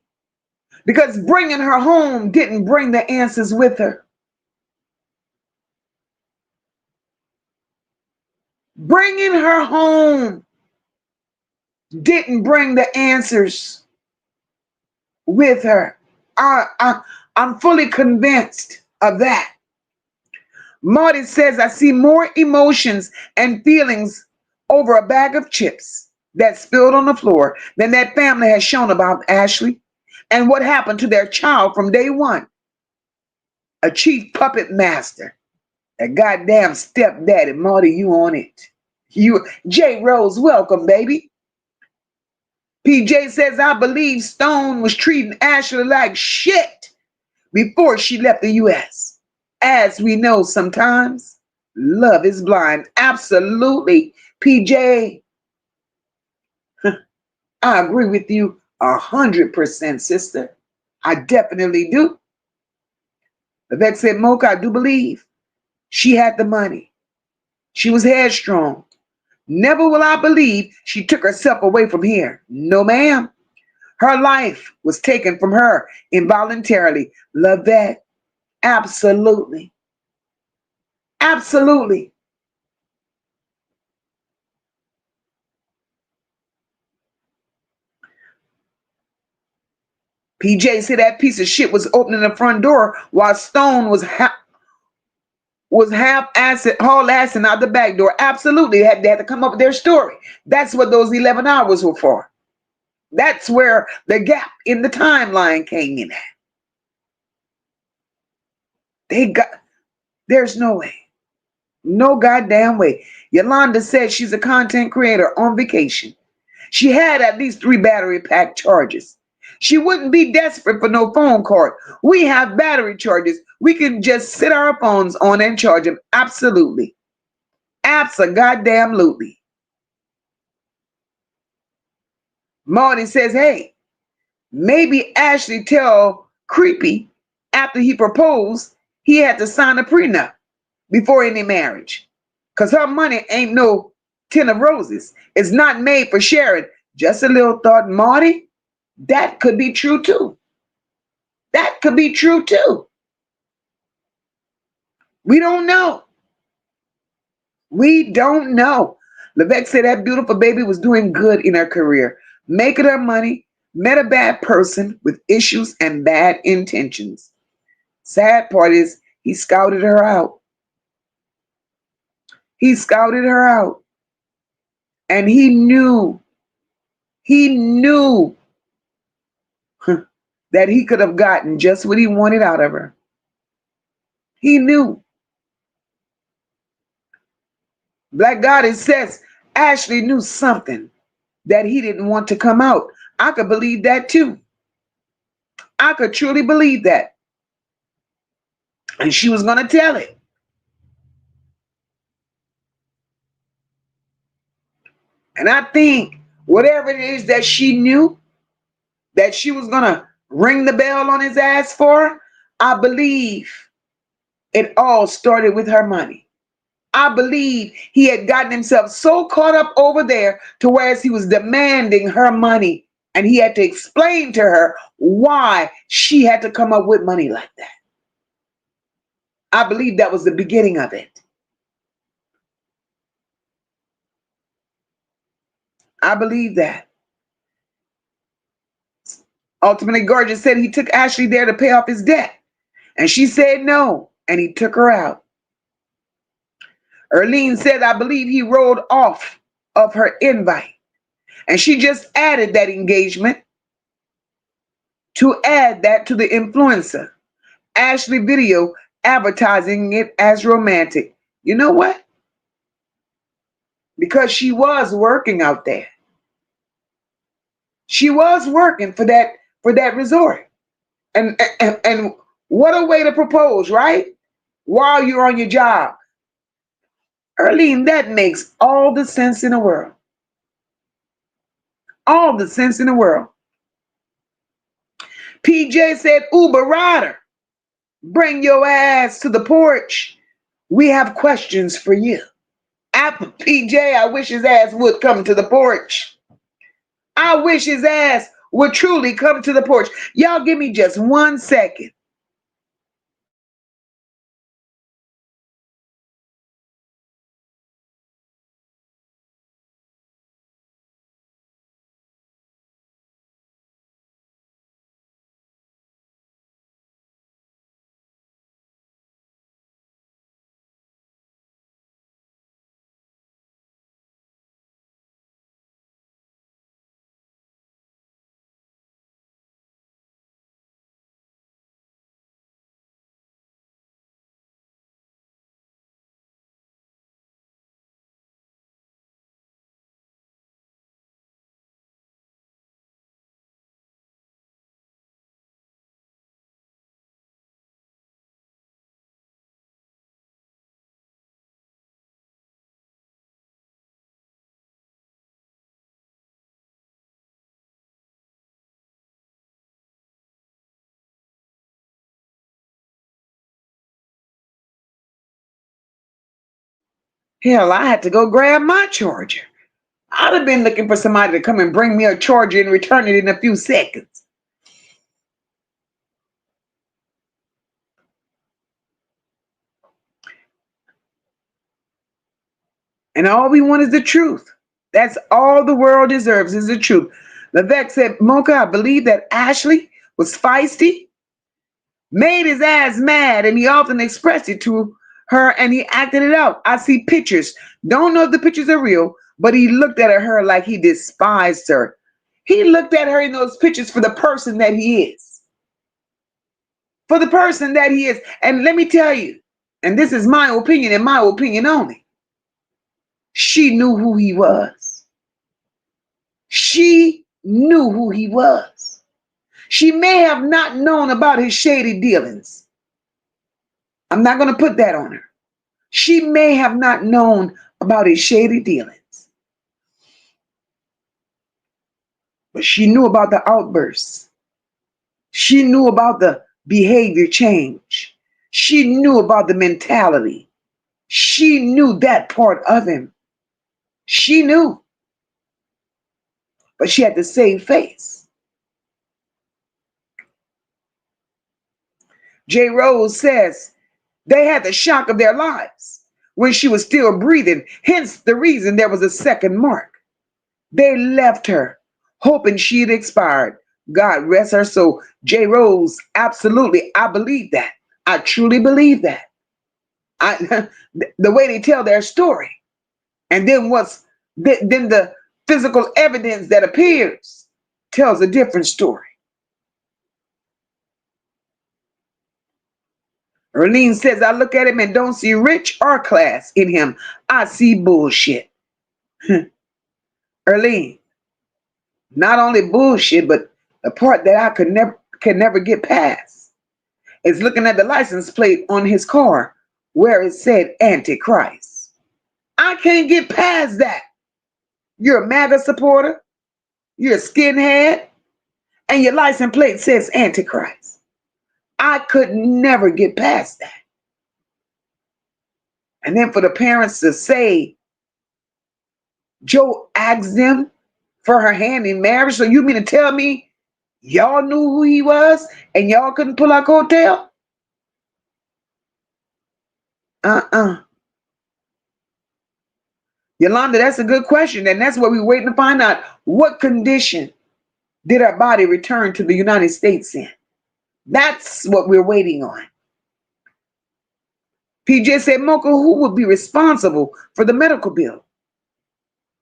Because bringing her home didn't bring the answers with her. Bringing her home didn't bring the answers with her. I'm fully convinced of that. Marty says, I see more emotions and feelings over a bag of chips that spilled on the floor than that family has shown about Ashlee and what happened to their child from day one. A chief puppet master. That goddamn stepdaddy. Marty, you on it. You, J. Rose, welcome, baby. PJ says, I believe Stone was treating Ashlee like shit before she left the U.S. As we know, sometimes love is blind. Absolutely, PJ. I agree with you 100%, sister. I definitely do. Vivek said, MOCA, I do believe she had the money. She was headstrong. Never will I believe she took herself away from here. No, ma'am. Her life was taken from her involuntarily. Love that. Absolutely. Absolutely. PJ said that piece of shit was opening the front door while Stone was half acid, haul assing out the back door. Absolutely. They had to come up with their story. That's what those 11 hours were for. That's where the gap in the timeline came in at. There's no way. No goddamn way. Yolanda said she's a content creator on vacation. She had at least 3 battery pack charges. She wouldn't be desperate for no phone card. We have battery charges. We can just sit our phones on and charge them. Absolutely. Abso-goddamn-lutely. Marty says, hey, maybe Ashlee tell Creepy after he proposed he had to sign a prenup before any marriage. Because her money ain't no tin of roses. It's not made for sharing. Just a little thought, Marty, that could be true too. That could be true too. We don't know. We don't know. Levesque said that beautiful baby was doing good in her career, making her money, met a bad person with issues and bad intentions. Sad part is he scouted her out. He scouted her out. And he knew that he could have gotten just what he wanted out of her. He knew. Black Goddess says Ashlee knew something that he didn't want to come out. I could believe that too. I could truly believe that. And she was going to tell it. And I think whatever it is that she knew that she was going to ring the bell on his ass for, I believe it all started with her money. I believe he had gotten himself so caught up over there to whereas he was demanding her money, and he had to explain to her why she had to come up with money like that. I believe that was the beginning of it. I believe that. Ultimately, Gorgeous said he took Ashlee there to pay off his debt, and she said no, and he took her out. Erlene said, I believe he rolled off of her invite, and she just added that engagement to add that to the influencer Ashlee video advertising it as romantic. You know what? Because she was working out there. She was working for that resort. And what a way to propose, right? While you're on your job. Erlene, that makes all the sense in the world. All the sense in the world. PJ said, Uber rider, bring your ass to the porch. We have questions for you. After PJ, I wish his ass would come to the porch. I wish his ass would truly come to the porch. Y'all give me just 1 second. Hell, I had to go grab my charger. I'd have been looking for somebody to come and bring me a charger and return it in a few seconds. And all we want is the truth. That's all the world deserves is the truth. Levesque said, MOCA, I believe that Ashlee was feisty, made his ass mad, and he often expressed it to her, and he acted it out. I see pictures. Don't know if the pictures are real, but he looked at her like he despised her. He looked at her in those pictures for the person that he is. For the person that he is. And let me tell you, and this is my opinion and my opinion only, she knew who he was. She knew who he was. She may have not known about his shady dealings. I'm not going to put that on her. She may have not known about his shady dealings. But she knew about the outbursts. She knew about the behavior change. She knew about the mentality. She knew that part of him. She knew. But she had to save face. J. Rose says they had the shock of their lives when she was still breathing, hence the reason there was a second mark. They left her, hoping she had expired. God rest her soul. J. Rose, absolutely, I believe that. I truly believe that. The way they tell their story, and then then the physical evidence that appears tells a different story. Erlene says, I look at him and don't see rich or class in him. I see bullshit. Erlene, not only bullshit, but the part that I can never get past is looking at the license plate on his car where it said Antichrist. I can't get past that. You're a MAGA supporter, you're a skinhead, and your license plate says Antichrist. I could never get past that. And then for the parents to say, Joe asked them for her hand in marriage. So you mean to tell me y'all knew who he was and y'all couldn't pull our coattail? Yolanda, that's a good question. And that's what we're waiting to find out. What condition did our body return to the United States in? That's what we're waiting on. PJ said, MOCA, who would be responsible for the medical bill?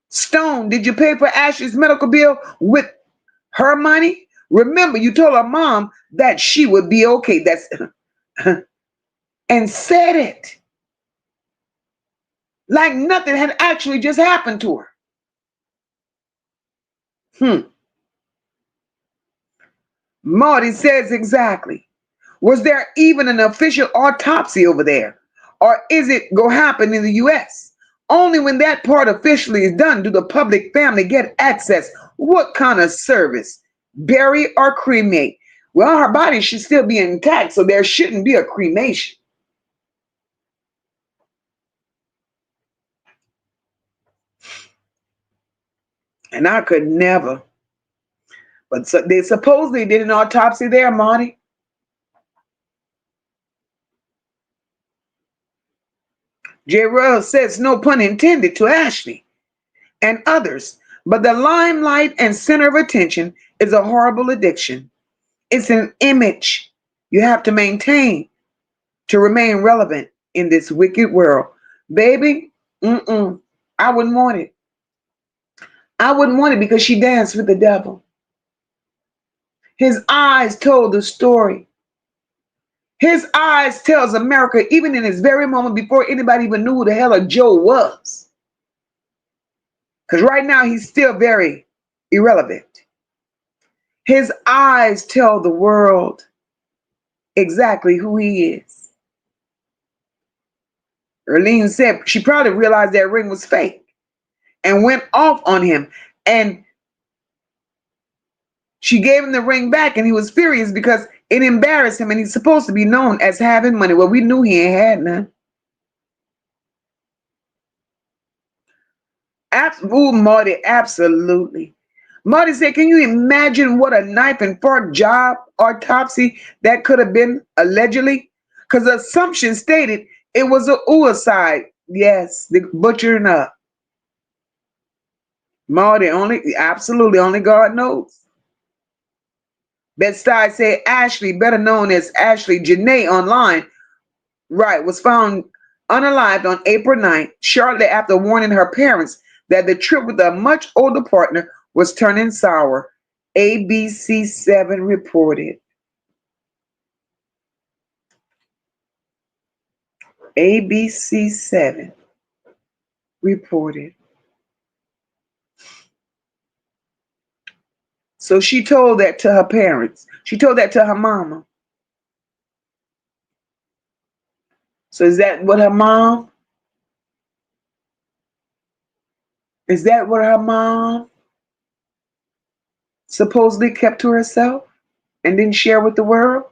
Stone, did you pay for Ashlee's medical bill with her money? Remember, you told her mom that she would be okay. That's and said it like nothing had actually just happened to her. Marty says exactly. Was there even an official autopsy over there? Or is it go happen in the US? Only when that part officially is done do the public family get access. What kind of service? Bury or cremate? Well, her body should still be intact, so there shouldn't be a cremation. And I could never. But so they supposedly did an autopsy there, Marty. J. Rose says, no pun intended, to Ashlee and others. But the limelight and center of attention is a horrible addiction. It's an image you have to maintain to remain relevant in this wicked world. Baby, I wouldn't want it. I wouldn't want it because she danced with the devil. His eyes told the story. His eyes tells America, even in his very moment before anybody even knew who the hell a Joe was. Because right now he's still very irrelevant. His eyes tell the world exactly who he is. Erlene said she probably realized that ring was fake and went off on him. And she gave him the ring back and he was furious because it embarrassed him and he's supposed to be known as having money. Well, we knew he ain't had none. Marty, absolutely. Marty said, can you imagine what a knife and fork job autopsy that could have been allegedly? Because the assumption stated it was a suicide. Yes, the butchering up. Marty, absolutely, only God knows. Bed-Stuy said Ashlee, better known as Ashlee Janae online, right, was found unalived on April 9th, shortly after warning her parents that the trip with a much older partner was turning sour. ABC7 reported. ABC7 reported. So she told that to her parents. She told that to her mama. So is that what her mom? Is that what her mom supposedly kept to herself and didn't share with the world?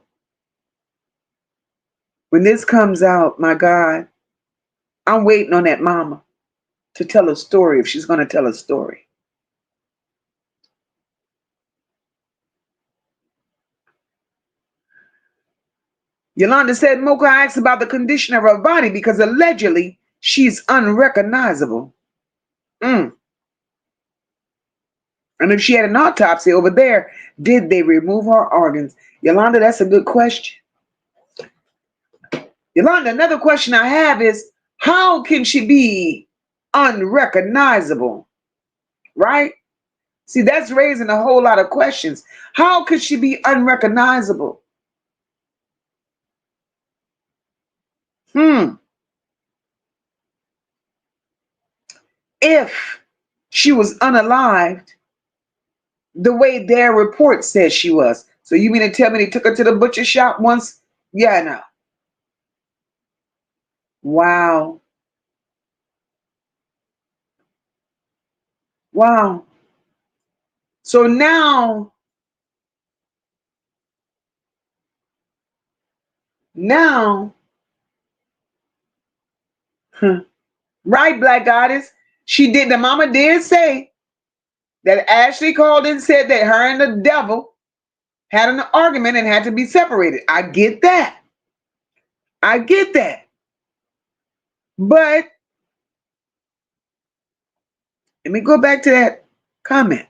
When this comes out, my God, I'm waiting on that mama to tell a story if she's going to tell a story. Yolanda said MOCA asked about the condition of her body because allegedly she's unrecognizable. And if she had an autopsy over there, did they remove her organs? Yolanda, that's a good question. Yolanda, another question I have is, how can she be unrecognizable? Right? See, that's raising a whole lot of questions. How could she be unrecognizable? If she was unalived, the way their report says she was. So you mean to tell me they took her to the butcher shop once? Yeah, no. Wow. Wow. So now, right, Black Goddess, the mama did say that Ashlee called and said that her and the devil had an argument and had to be separated. I get that. But let me go back to that comment.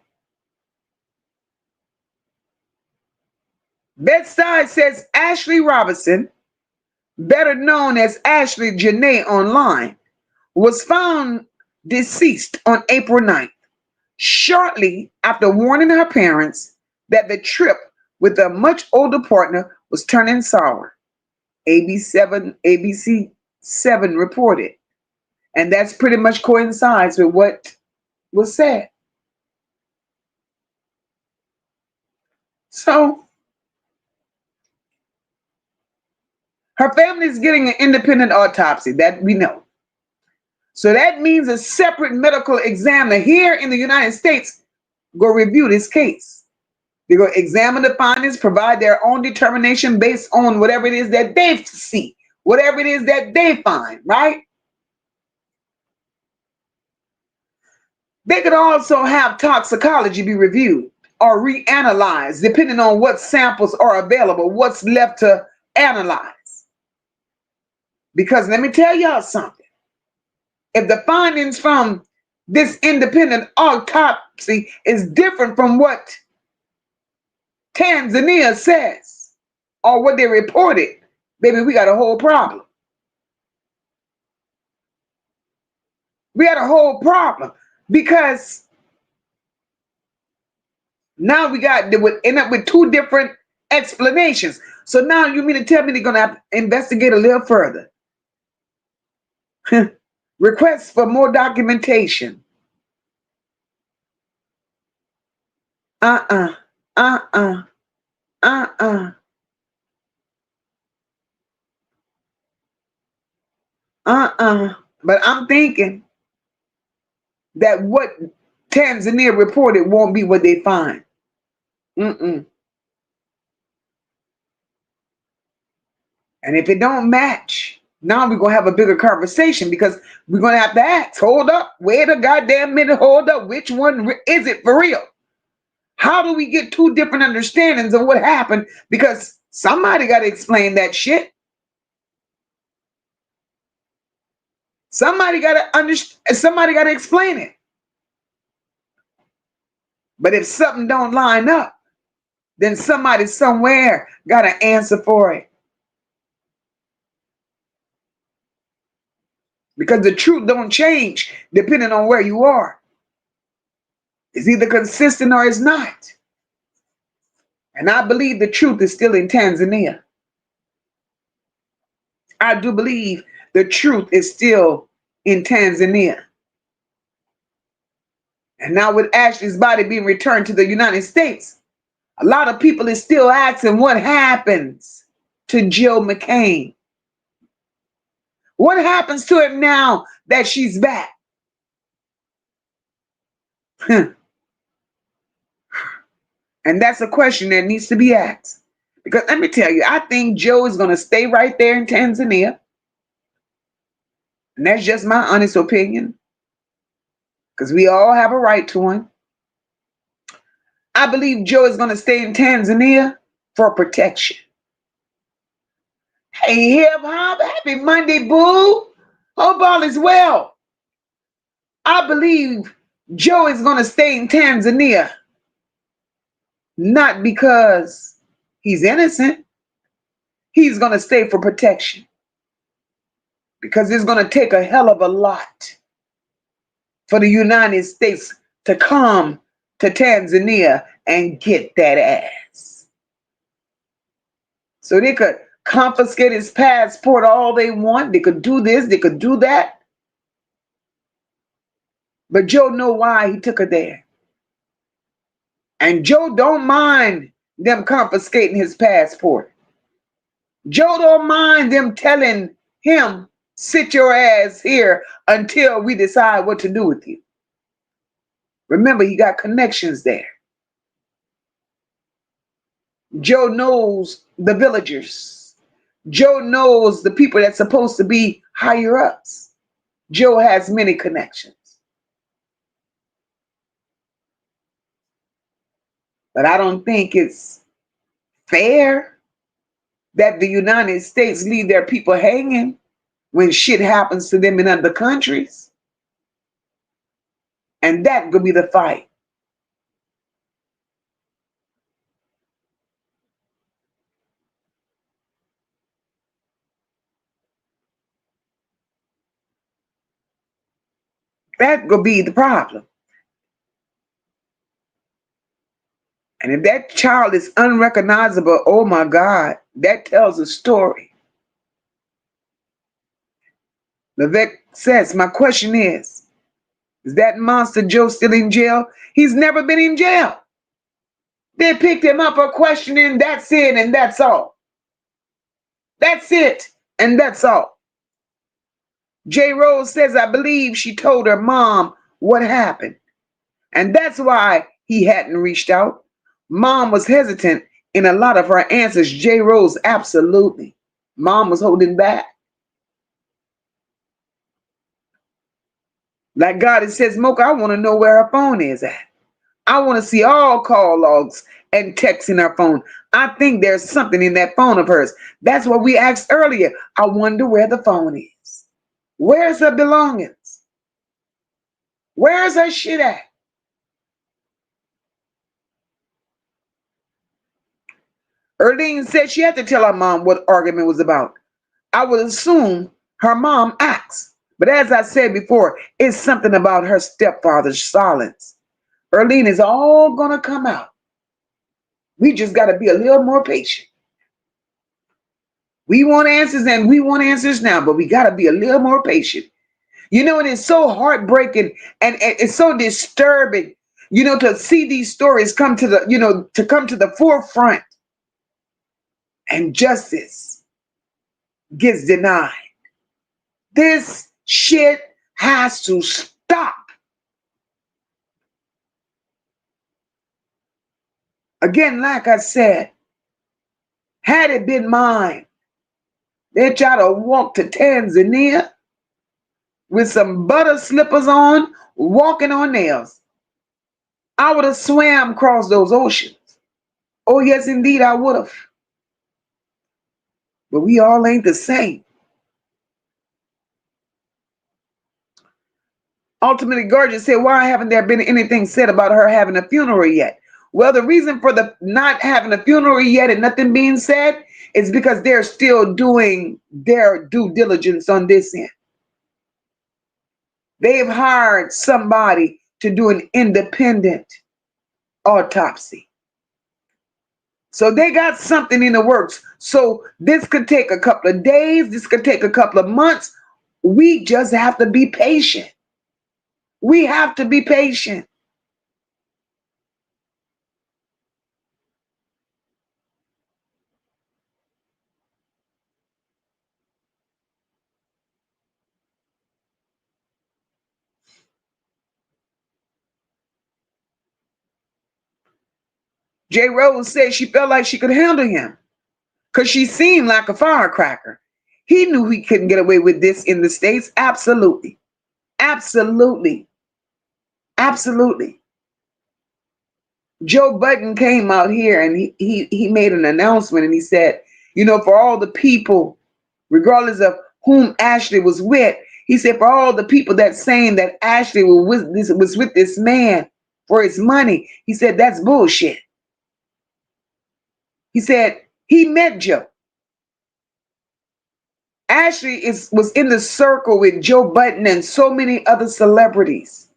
Bedside says Ashlee Robinson, better known as Ashlee Janae online, was found deceased on April 9th, shortly after warning her parents that the trip with a much older partner was turning sour. ABC7 reported. And that's pretty much coincides with what was said. So her family is getting an independent autopsy, that we know. So that means a separate medical examiner here in the United States go review this case. They go examine the findings, provide their own determination based on whatever it is that they see, whatever it is that they find, right? They could also have toxicology be reviewed or reanalyzed, depending on what samples are available, what's left to analyze. Because let me tell y'all something. If the findings from this independent autopsy is different from what Tanzania says or what they reported, baby, we got a whole problem. We had a whole problem because now they would end up with two different explanations. So now you mean to tell me they're going to have to investigate a little further? Requests for more documentation. But I'm thinking that what Tanzania reported won't be what they find. And if it don't match, now we're going to have a bigger conversation because we're going to have to ask, hold up, wait a goddamn minute, hold up, which one is it for real? How do we get two different understandings of what happened? Because somebody got to explain that shit. Somebody got to understand. Somebody got to explain it. But if something don't line up, then somebody somewhere got an answer for it. Because the truth don't change depending on where you are. It's either consistent or it's not. And I believe the truth is still in Tanzania. I do believe the truth is still in Tanzania. And now with Ashlee's body being returned to the United States, a lot of people is still asking what happens to Jill McCann. What happens to him now that she's back? And that's a question that needs to be asked. Because let me tell you, I think Joe is going to stay right there in Tanzania. And that's just my honest opinion, because we all have a right to one. I believe Joe is going to stay in Tanzania for protection. Hey, hip hop, happy Monday, boo. Hope all is well. I believe Joe is going to stay in Tanzania, not because he's innocent. He's going to stay for protection, because it's going to take a hell of a lot for the United States to come to Tanzania and get that ass. So they could confiscate his passport all they want. They could do this, they could do that. But Joe know why he took her there. And Joe don't mind them confiscating his passport. Joe don't mind them telling him, sit your ass here until we decide what to do with you. Remember, he got connections there. Joe knows the villagers. Joe knows the people that's supposed to be higher ups. Joe has many connections. But I don't think it's fair that the United States leave their people hanging when shit happens to them in other countries. And that could be the fight. That could be the problem. And if that child is unrecognizable, oh my God, that tells a story. Levesque says, my question is that monster Joe still in jail? He's never been in jail. They picked him up for questioning, that's it, and that's all. That's it, and that's all. J. Rose says, I believe she told her mom what happened. And that's why he hadn't reached out. Mom was hesitant in a lot of her answers. J. Rose, absolutely. Mom was holding back. Like God, it says, MOCA, I want to know where her phone is at. I want to see all call logs and texts in her phone. I think there's something in that phone of hers. That's what we asked earlier. I wonder where the phone is. Where's her belongings? Where's her shit at? Erlene said she had to tell her mom what argument was about. I would assume her mom asked. But as I said before, it's something about her stepfather's silence. Erlene is all going to come out. We just got to be a little more patient. We want answers, and we want answers now, but we got to be a little more patient. You know, it is so heartbreaking and it's so disturbing, you know, to see these stories come to the, you know, to come to the forefront and justice gets denied. This shit has to stop. Again, like I said, had it been mine, they'd try to walk to Tanzania with some butter slippers on, walking on nails. I would have swam across those oceans. Oh, yes, indeed, I would have. But we all ain't the same. Ultimately, Gorgeous said, why haven't there been anything said about her having a funeral yet? Well, the reason for the not having a funeral yet and nothing being said is because they're still doing their due diligence on this end. They've hired somebody to do an independent autopsy. So they got something in the works. So this could take a couple of days. This could take a couple of months. We just have to be patient. We have to be patient. J. Rose said she felt like she could handle him because she seemed like a firecracker. He knew he couldn't get away with this in the States. Absolutely. Absolutely. Absolutely. Joe Budden came out here and he made an announcement and he said, you know, for all the people, regardless of whom Ashlee was with, he said, for all the people that's saying that Ashlee was with this man for his money, he said, that's bullshit. He said, he met Joe. Ashlee was in the circle with Joe Budden and so many other celebrities.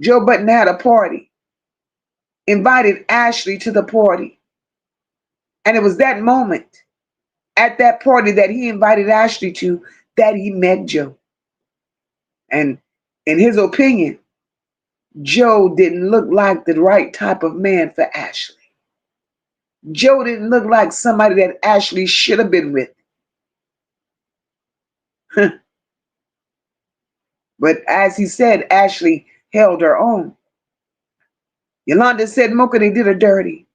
Joe Budden had a party, invited Ashlee to the party. And it was that moment at that party that he invited Ashlee to that he met Joe. And in his opinion, Joe didn't look like the right type of man for Ashlee. Joe didn't look like somebody that Ashlee should have been with. But as he said, Ashlee held her own. Yolanda said, MOCA, they did her dirty.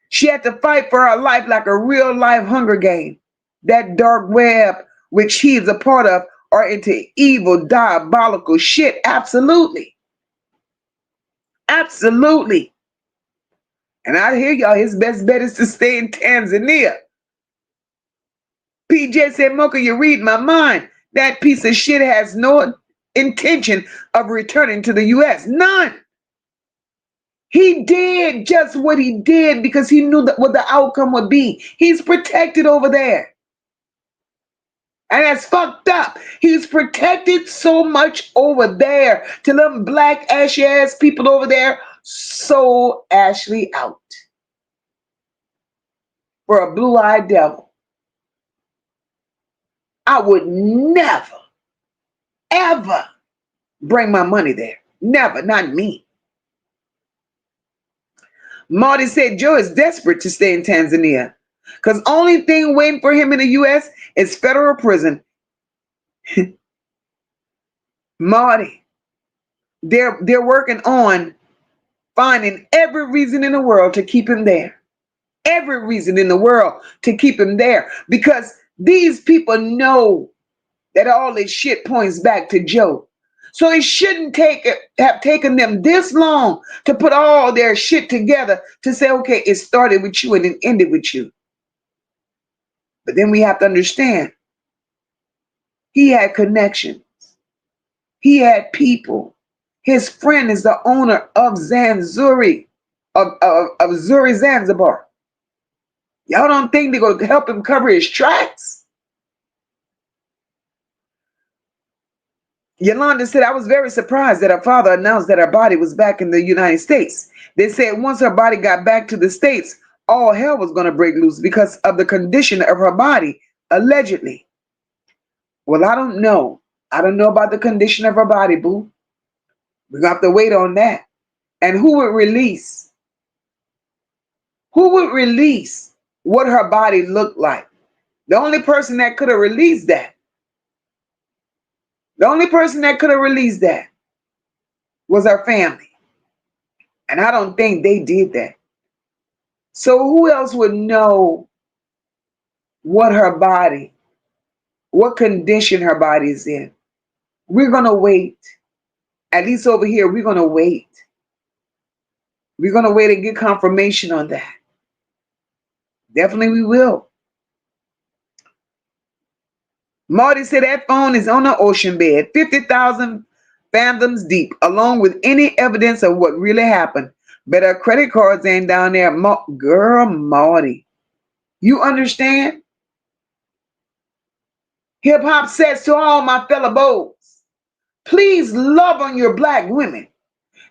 She had to fight for her life like a real life Hunger Game. That dark web, which he is a part of, are into evil, diabolical shit. Absolutely. Absolutely. And I hear y'all, his best bet is to stay in Tanzania. PJ said, MOCA, you read my mind. That piece of shit has no intention of returning to the U.S. None. He did just what he did because he knew what the outcome would be. He's protected over there. And that's fucked up. He's protected so much over there till them black ashy ass people over there sold Ashlee out for a blue-eyed devil. I would never, ever bring my money there. Never, not me. Marty said Joe is desperate to stay in Tanzania because only thing waiting for him in the U.S. is federal prison. Marty, they're working on finding every reason in the world to keep him there. Every reason in the world to keep him there because these people know that all this shit points back to Joe. So it shouldn't have taken them this long to put all their shit together to say, okay, it started with you and it ended with you. But then we have to understand, he had connections. He had people. His friend is the owner of Zanzibar, of Zuri Zanzibar. Y'all don't think they're going to help him cover his tracks? Yolanda said, I was very surprised that her father announced that her body was back in the United States. They said once her body got back to the States, all hell was going to break loose because of the condition of her body, allegedly. Well, I don't know. I don't know about the condition of her body, boo. We're going to have to wait on that. And who would release? Who would release what her body looked like? The only person that could have released that. The only person that could have released that was her family. And I don't think they did that. So who else would know what her body, what condition her body is in? We're going to wait. At least over here, we're going to wait. We're going to wait and get confirmation on that. Definitely we will. Marty said that phone is on the ocean bed, 50,000 fathoms deep, along with any evidence of what really happened. But her credit cards ain't down there. Girl, Marty, you understand? Hip hop says to all my fellow bows, please love on your black women.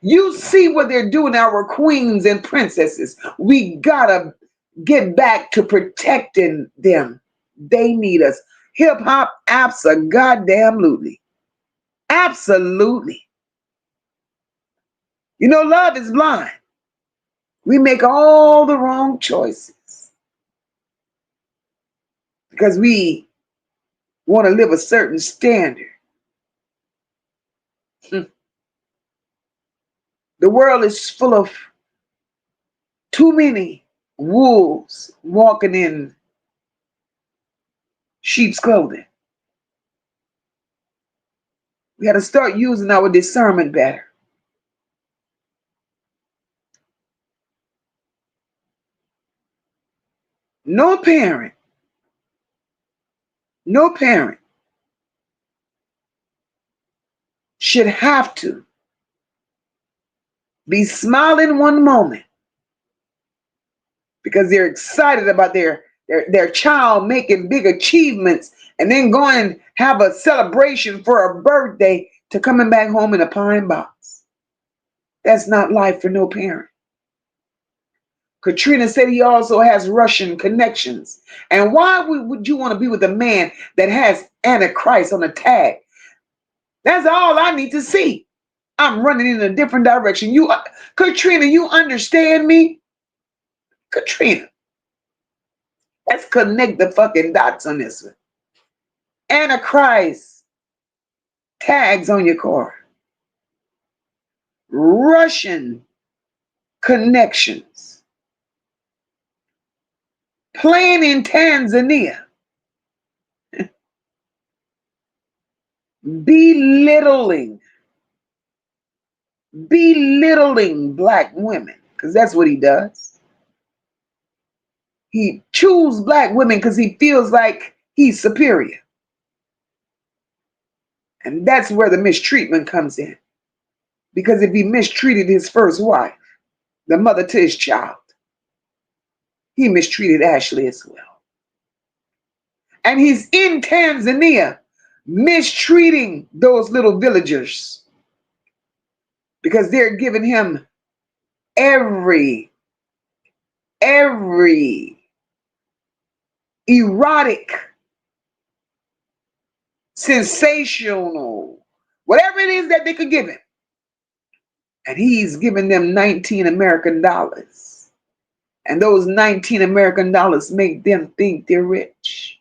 You see what they're doing, our queens and princesses. We gotta get back to protecting them. They need us. Hip hop, abso-goddamn-lutely. Absolutely. You know, love is blind. We make all the wrong choices because we want to live a certain standard. The world is full of too many wolves walking in sheep's clothing. We got to start using our discernment better. No parent should have to be smiling one moment because they're excited about their child making big achievements and then go and have a celebration for a birthday to coming back home in a pine box. That's not life for no parent. Katrina said he also has Russian connections. And why would you want to be with a man that has Antichrist on the tag? That's all I need to see. I'm running in a different direction. Katrina, you understand me? Katrina, let's connect the fucking dots on this one. Antichrist tags on your car. Russian connections. Playing in Tanzania. Belittling black women, because that's what he does. He chooses black women because he feels like he's superior. And that's where the mistreatment comes in. Because if he mistreated his first wife, the mother to his child, he mistreated Ashlee as well. And he's in Tanzania mistreating those little villagers because they're giving him every erotic, sensational, whatever it is that they could give him. And he's giving them 19 American dollars. And those 19 American dollars make them think they're rich.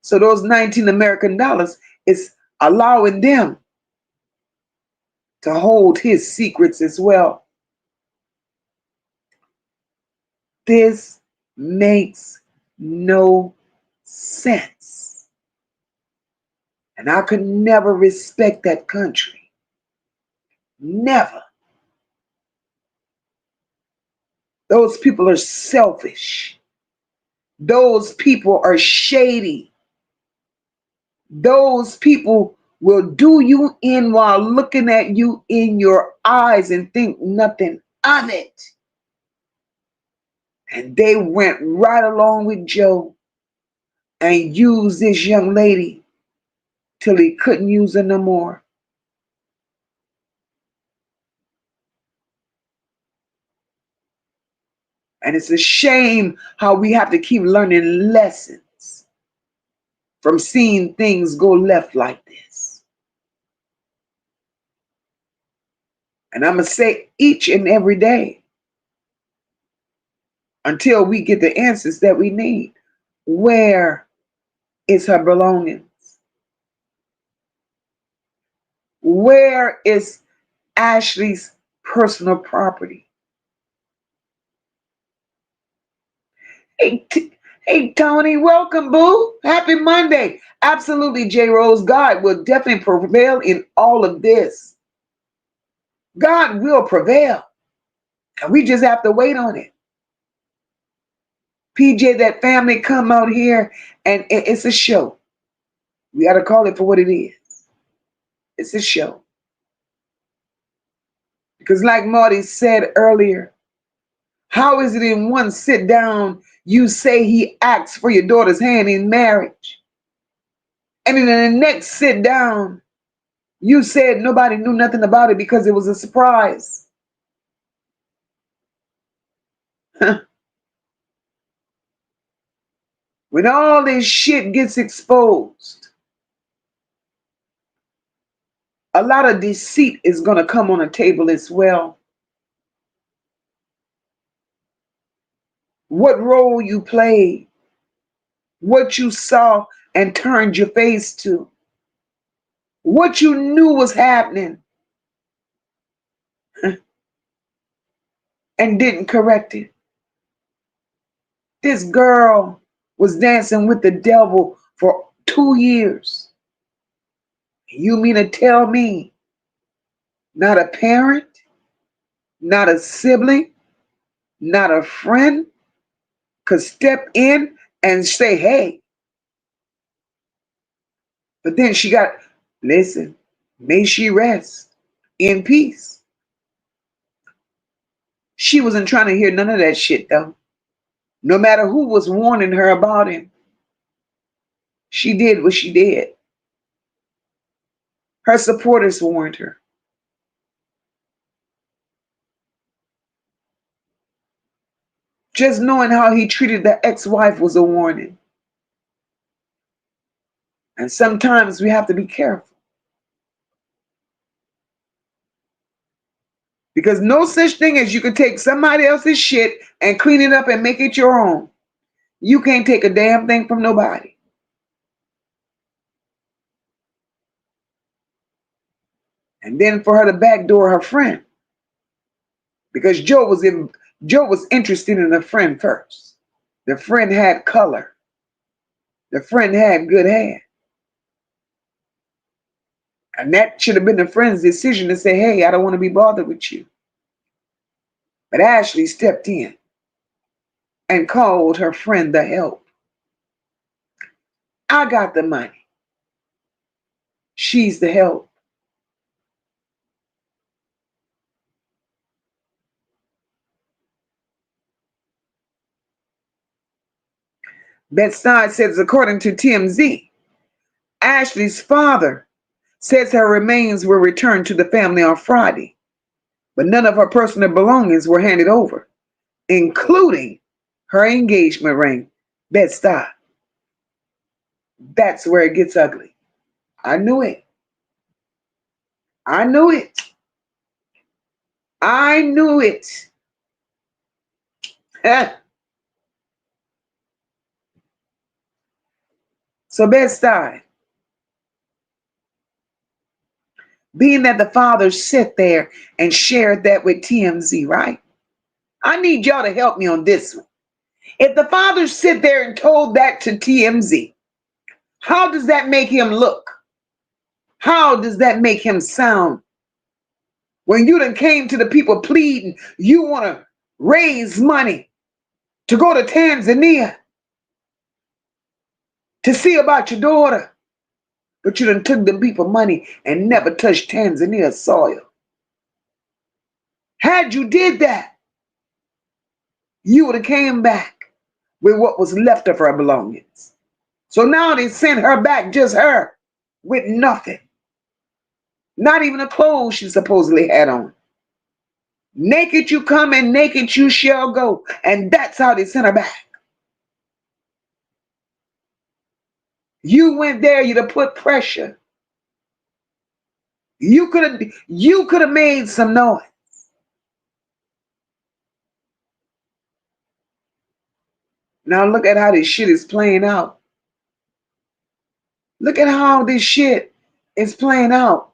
So those 19 American dollars is allowing them to hold his secrets as well. This makes no sense. And I could never respect that country. Never. Those people are selfish. Those people are shady. Those people will do you in while looking at you in your eyes and think nothing of it. And they went right along with Joe and used this young lady till he couldn't use her no more. And it's a shame how we have to keep learning lessons from seeing things go left like this. And I'm going to say each and every day until we get the answers that we need. Where is her belongings? Where is Ashlee's personal property? Hey, Tony, welcome, boo. Happy Monday. Absolutely, J. Rose. God will definitely prevail in all of this. God will prevail. And we just have to wait on it. PJ, that family come out here and it's a show. We got to call it for what it is. It's a show. Because like Marty said earlier, how is it in one sit down you say he asked for your daughter's hand in marriage? And in the next sit down, you said nobody knew nothing about it because it was a surprise. When all this shit gets exposed, a lot of deceit is going to come on the table as well. What role you played, what you saw and turned your face to, what you knew was happening and didn't correct it. This girl was dancing with the devil for 2 years. You mean to tell me not a parent, not a sibling, not a friend could step in and say, hey, but then she got, listen, may she rest in peace. She wasn't trying to hear none of that shit though. No matter who was warning her about him, she did what she did. Her supporters warned her. Just knowing how he treated the ex-wife was a warning. And sometimes we have to be careful. Because no such thing as you could take somebody else's shit and clean it up and make it your own. You can't take a damn thing from nobody. And then for her to backdoor her friend. Because Joe was interested in the friend first. The friend had color. The friend had good hair. And that should have been the friend's decision to say, hey, I don't want to be bothered with you. But Ashlee stepped in and called her friend the help. I got the money. She's the help. Bed-Stuy says, according to TMZ, Ashlee's father says her remains were returned to the family on Friday, but none of her personal belongings were handed over, including her engagement ring. Bed-Stuy. That's where it gets ugly. I knew it. I knew it. I knew it. So Bed-Stuy, being that the father sat there and shared that with TMZ, right? I need y'all to help me on this one. If the father sit there and told that to TMZ, how does that make him look? How does that make him sound? When you done came to the people pleading, you want to raise money to go to Tanzania to see about your daughter, but you done took the people money and never touched Tanzania soil. Had you did that, you would have came back with what was left of her belongings. So now they sent her back, just her, with nothing. Not even the clothes she supposedly had on. Naked you come and naked you shall go. And that's how they sent her back. You went there, you'd have put pressure. You could have made some noise. Now look at how this shit is playing out. Look at how this shit is playing out.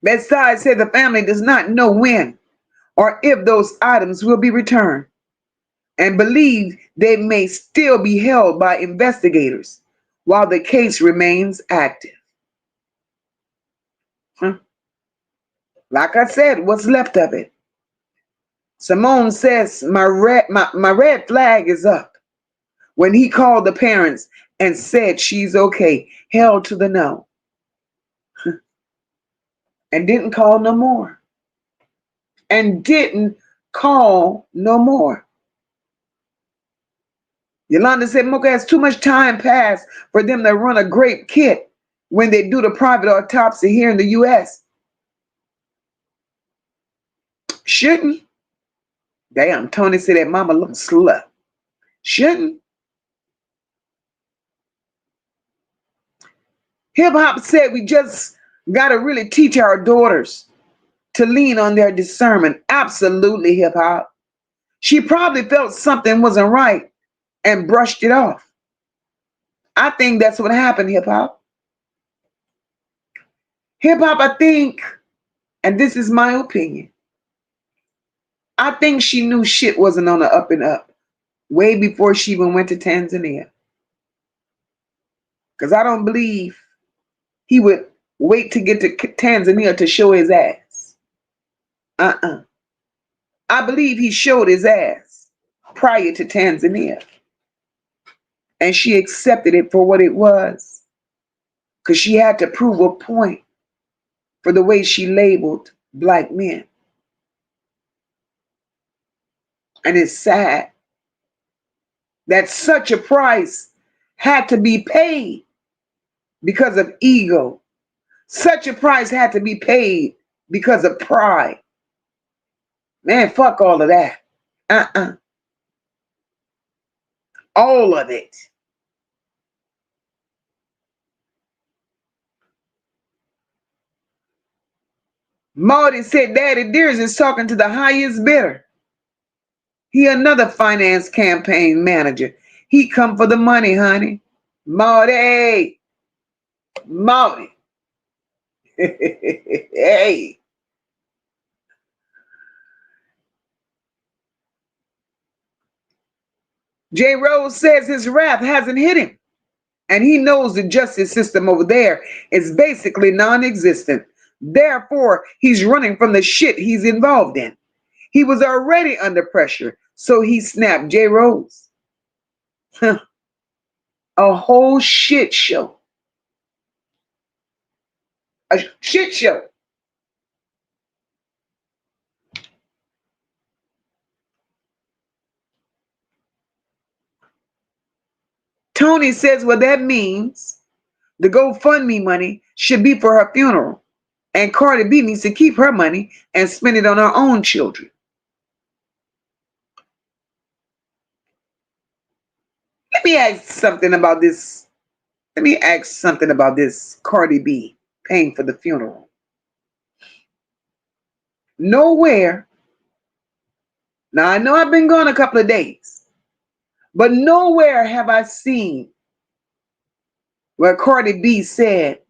Bed-Stuy said the family does not know when or if those items will be returned and believe they may still be held by investigators while the case remains active. Like I said, what's left of it? Simone says, my red flag is up when he called the parents and said she's okay, held to the no, and didn't call no more. And didn't call no more. Yolanda said, MOCA has too much time passed for them to run a grape kit when they do the private autopsy here in the U.S. Shouldn't. Damn, Tony said that mama looks slut. Shouldn't. Hip Hop said we just got to really teach our daughters to lean on their discernment. Absolutely, Hip Hop. She probably felt something wasn't right and brushed it off. I think that's what happened, Hip Hop. Hip hop, I think, and this is my opinion, I think she knew shit wasn't on the up and up way before she even went to Tanzania. Because I don't believe he would wait to get to Tanzania to show his ass. I believe he showed his ass prior to Tanzania. And she accepted it for what it was. Because she had to prove a point for the way she labeled black men. And it's sad that such a price had to be paid because of ego. Such a price had to be paid because of pride. Man, fuck all of that. All of it. Marty said Daddy Deers is talking to the highest bidder. He another finance campaign manager. He come for the money, honey. Marty. Marty. Hey. J. Rose says his wrath hasn't hit him. And he knows the justice system over there is basically non-existent. Therefore, he's running from the shit he's involved in. He was already under pressure, so he snapped. J. Rose. A whole shit show. A shit show. Tony says, well, that means the GoFundMe money should be for her funeral. And Cardi B needs to keep her money and spend it on her own children. Let me ask something about this. Let me ask something about this Cardi B paying for the funeral. Nowhere. Now, I know I've been gone a couple of days, but nowhere have I seen where Cardi B said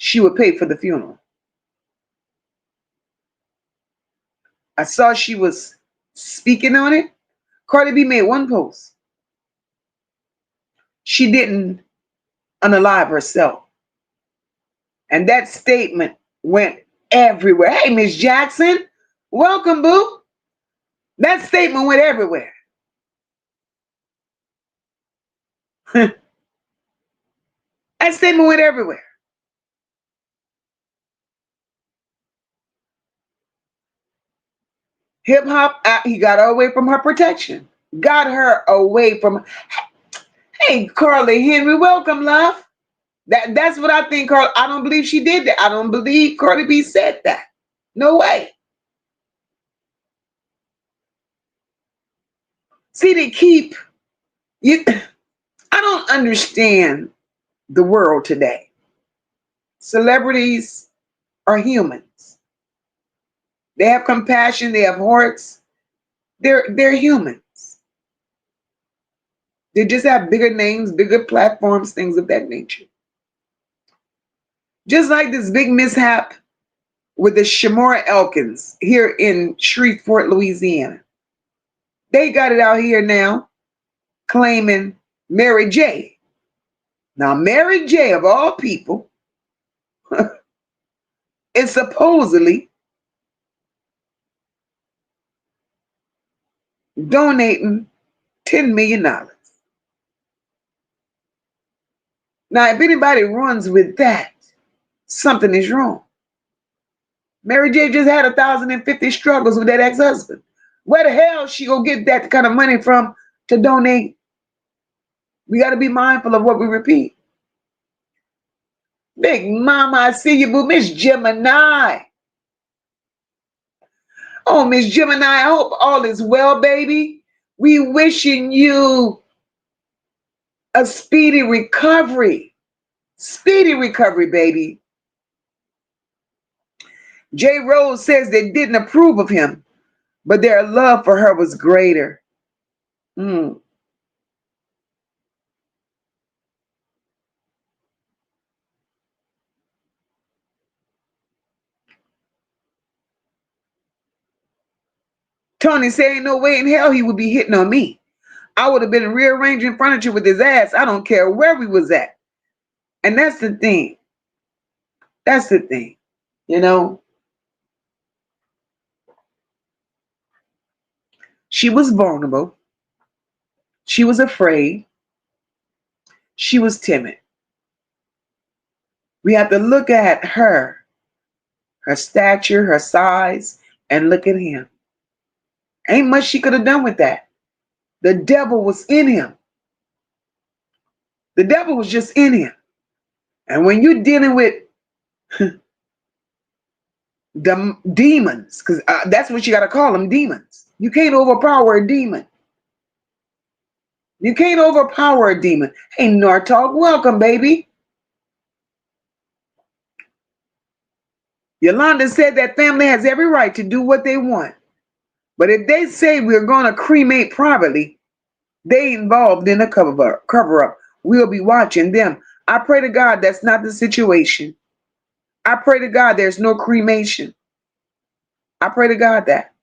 she would pay for the funeral. I saw she was speaking on it. Cardi B made one post. She didn't unalive herself. And that statement went everywhere. Hey, Miss Jackson, welcome, boo. That statement went everywhere. That statement went everywhere. Hip hop, he got her away from her protection. Got her away from. Hey, Carly Henry, welcome, love. That's what I think, Carl. I don't believe she did that. I don't believe Cardi B said that. No way. See, they keep you. I don't understand the world today. Celebrities are humans. They have compassion. They have hearts. They're humans. They just have bigger names, bigger platforms, things of that nature. Just like this big mishap with the Shamora Elkins here in Shreveport, Louisiana. They got it out here now claiming Mary J. Now, Mary J, of all people, is supposedly donating $10 million. Now, if anybody runs with that, something is wrong. Mary J just had 1,050 struggles with that ex-husband. Where the hell she gonna get that kind of money from to donate? We got to be mindful of what we repeat. Big Mama, I see you, boo. Miss Gemini. Oh, Miss Gemini, I hope all is well, baby. We wishing you a speedy recovery. Speedy recovery, baby. J. Rose says they didn't approve of him, but their love for her was greater. Tony said ain't no way in hell he would be hitting on me. I would have been rearranging furniture with his ass. I don't care where we was at. And that's the thing. That's the thing. You know, she was vulnerable. She was afraid. She was timid. We have to look at her stature, her size, and look at him. Ain't much she could have done with that. The devil was in him. The devil was just in him. And when you're dealing with the demons, because that's what you got to call them, demons. You can't overpower a demon. You can't overpower a demon. Hey, Nortalk, welcome, baby. Yolanda said that family has every right to do what they want. But if they say we're going to cremate privately, they involved in a cover-up. We'll be watching them. I pray to God that's not the situation. I pray to God there's no cremation. I pray to God that.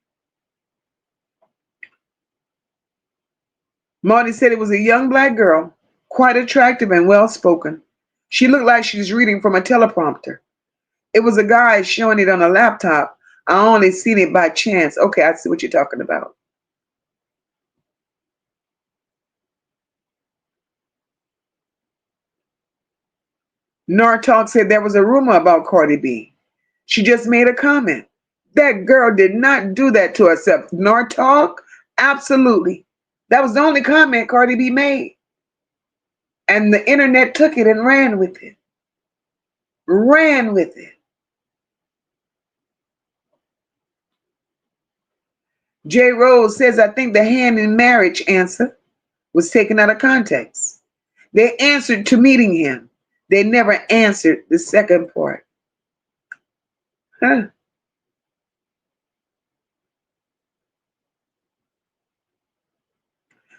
Marty said it was a young black girl, quite attractive and well-spoken. She looked like she was reading from a teleprompter. It was a guy showing it on a laptop. I only seen it by chance. Okay, I see what you're talking about. Nortalk said there was a rumor about Cardi B. She just made a comment. That girl did not do that to herself. Nortalk, absolutely. That was the only comment Cardi B made. And the internet took it and ran with it. Ran with it. J. Rose says, I think the hand in marriage answer was taken out of context. They answered to meeting him. They never answered the second part. Huh.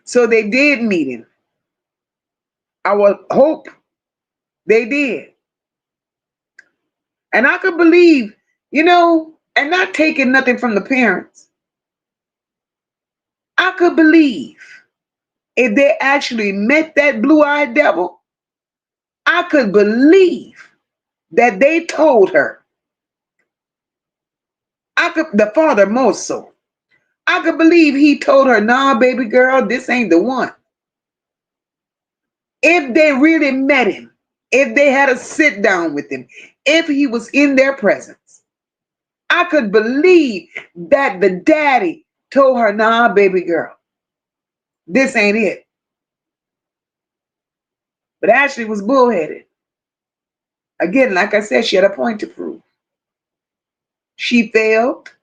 So they did meet him. I would hope they did. And I could believe, and not taking nothing from the parents. I could believe if they actually met that blue-eyed devil, I could believe that they told her. The father most so. I could believe he told her, nah, baby girl, this ain't the one. If they really met him, if they had a sit down with him, if he was in their presence, I could believe that the daddy told her, nah, baby girl, this ain't it. But Ashlee was bullheaded. Again, like I said, she had a point to prove. She failed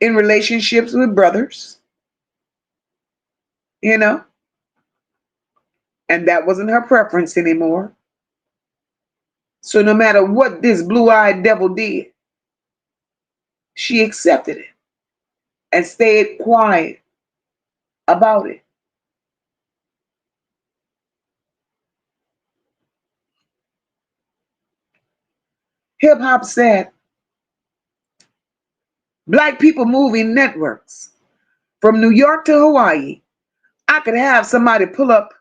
in relationships with brothers, and that wasn't her preference anymore. So no matter what this blue-eyed devil did, she accepted it and stayed quiet about it. Hip Hop said, Black people moving networks from New York to Hawaii. I could have somebody pull up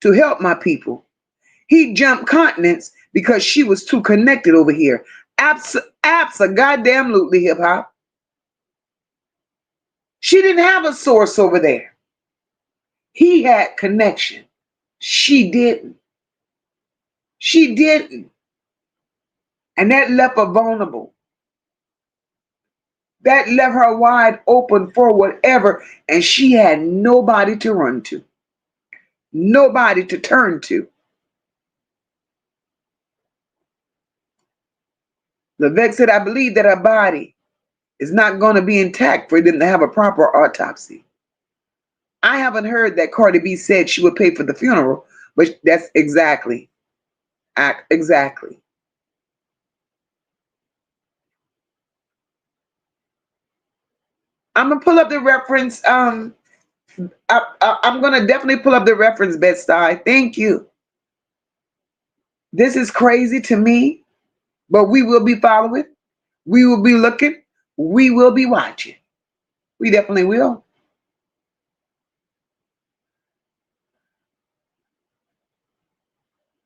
to help my people. He jumped continents because she was too connected over here. Abso-goddamn-lutely, Hip Hop. She didn't have a source over there. He had connection. She didn't. She didn't. And that left her vulnerable. That left her wide open for whatever, and she had nobody to run to. Nobody to turn to. Levesque said, I believe that her body is not going to be intact for them to have a proper autopsy. I haven't heard that Cardi B said she would pay for the funeral, but that's exactly. Exactly. I'm going to pull up the reference. I'm going to definitely pull up the reference, Bed-Stuy. Thank you. This is crazy to me, but we will be following. We will be looking. we will be watching. We definitely will.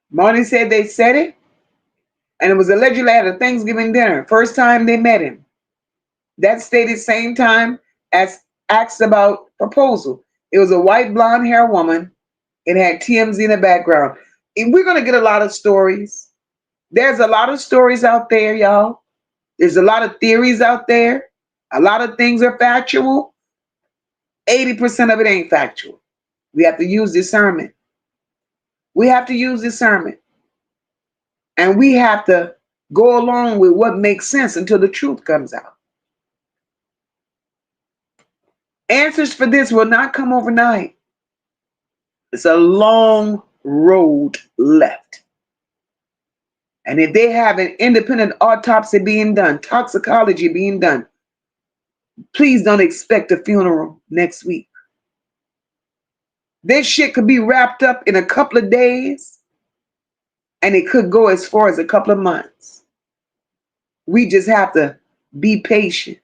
Marty said they said it, and it was allegedly at a Thanksgiving dinner. First time they met him. That stated same time as asked about proposal. It was a white blonde hair woman. It had TMZ in the background. And we're going to get a lot of stories. There's a lot of stories out there, y'all. There's a lot of theories out there. A lot of things are factual. 80% of it ain't factual. We have to use discernment. We have to use discernment. And we have to go along with what makes sense until the truth comes out. Answers for this will not come overnight. It's a long road left. And if they have an independent autopsy being done, toxicology being done, please don't expect a funeral next week. This shit could be wrapped up in a couple of days, and it could go as far as a couple of months. We just have to be patient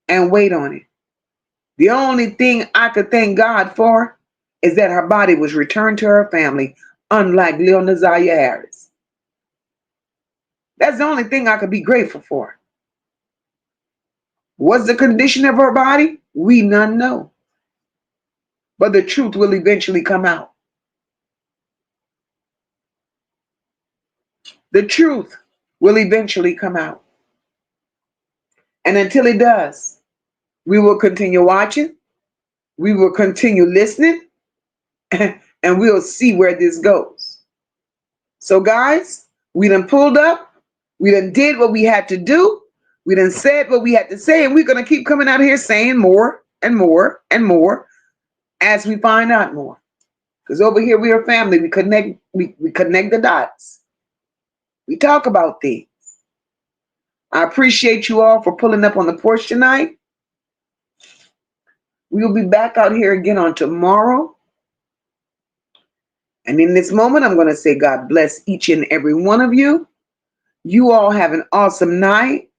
and wait on it. The only thing I could thank God for is that her body was returned to her family, unlike Lil Nazaria Harris. That's the only thing I could be grateful for. What's the condition of her body? We none know. But the truth will eventually come out. The truth will eventually come out. And until it does, we will continue watching. We will continue listening. And we'll see where this goes. So guys, we done pulled up. We done did what we had to do. We done said what we had to say. And we're going to keep coming out here saying more and more and more as we find out more. Because over here we are family. We connect the dots. We talk about things. I appreciate you all for pulling up on the porch tonight. We will be back out here again on tomorrow. And in this moment, I'm going to say God bless each and every one of you. You all have an awesome night.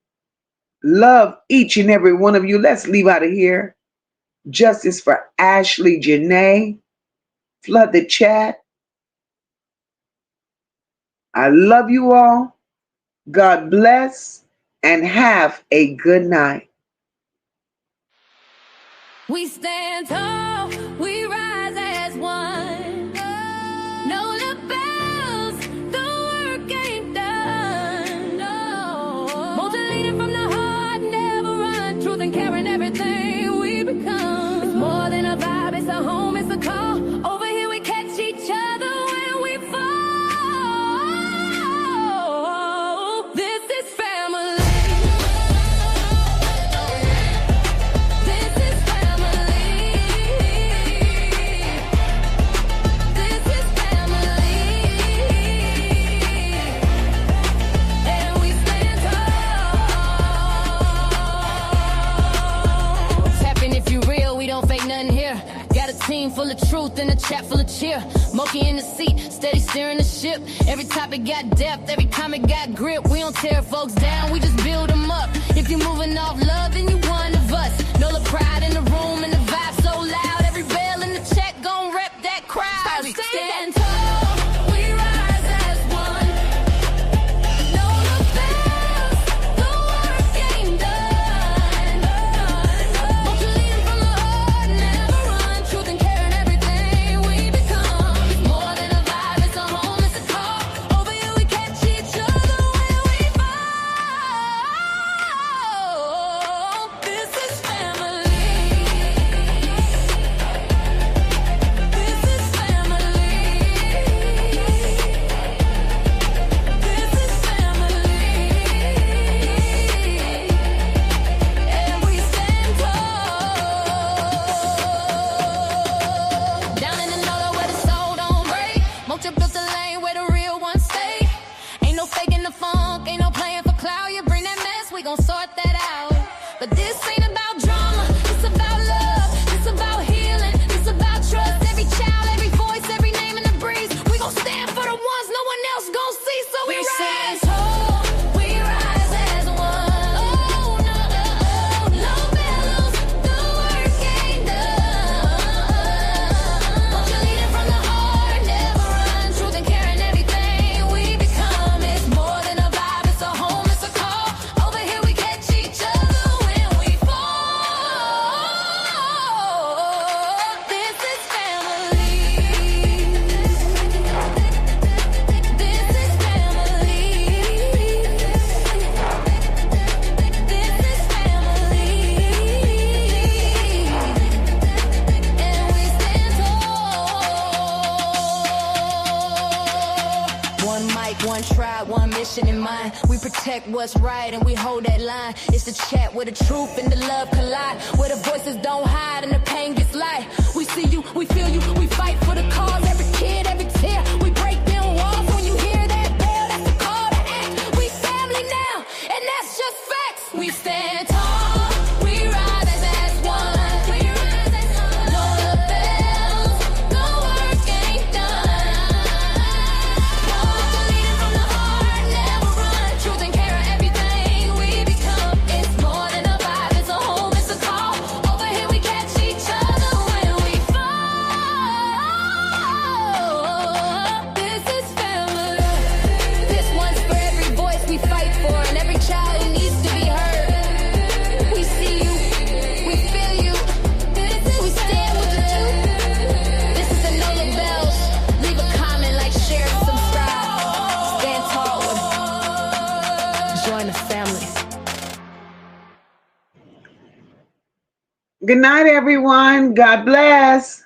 Love each and every one of you. Let's leave out of here. Justice for Ashlee Janae. Flood the chat. I love you all. God bless and have a good night. We stand tall, we rise as one. No lapels, the work ain't done. No. Motivated from the heart, never run. Truth and caring, everything we become. It's more than a vibe, it's a home, it's a call. Over here we catch each other when we fall. This is family. Team full of truth and a chat full of cheer. MOCA in the seat, steady steering the ship. Every topic got depth, every comment got grip. We don't tear folks down, we just build them up. If you're moving off love, then you one of us. Know the pride in the room and the vibe so loud. Every bell in the check gon' rep that crowd. We stand tall. This is family. nation in mind. We protect what's right and we hold that line. It's the chat where the truth and the love collide, where the voices don't hide and the pain gets light. We see you, we feel you, we fight for the cause. Every kid, every tear, we break down walls. When you hear that bell, that's the call to act. We family now, and that's just facts. We stand tall, we rise as one. Know the bells, the work ain't done. Leading from the heart, never run. Truth and care are everything we become. It's more than a vibe, it's a home, it's a call. Over here we catch each other when we fall. This is family. This one's for every voice we fight for and every child who needs to be heard. We see you, we feel you. We stand with the truth. This is the Know the Bells. Leave a comment, like, share, subscribe. Stand tall with join the family. Good night, everyone. God bless.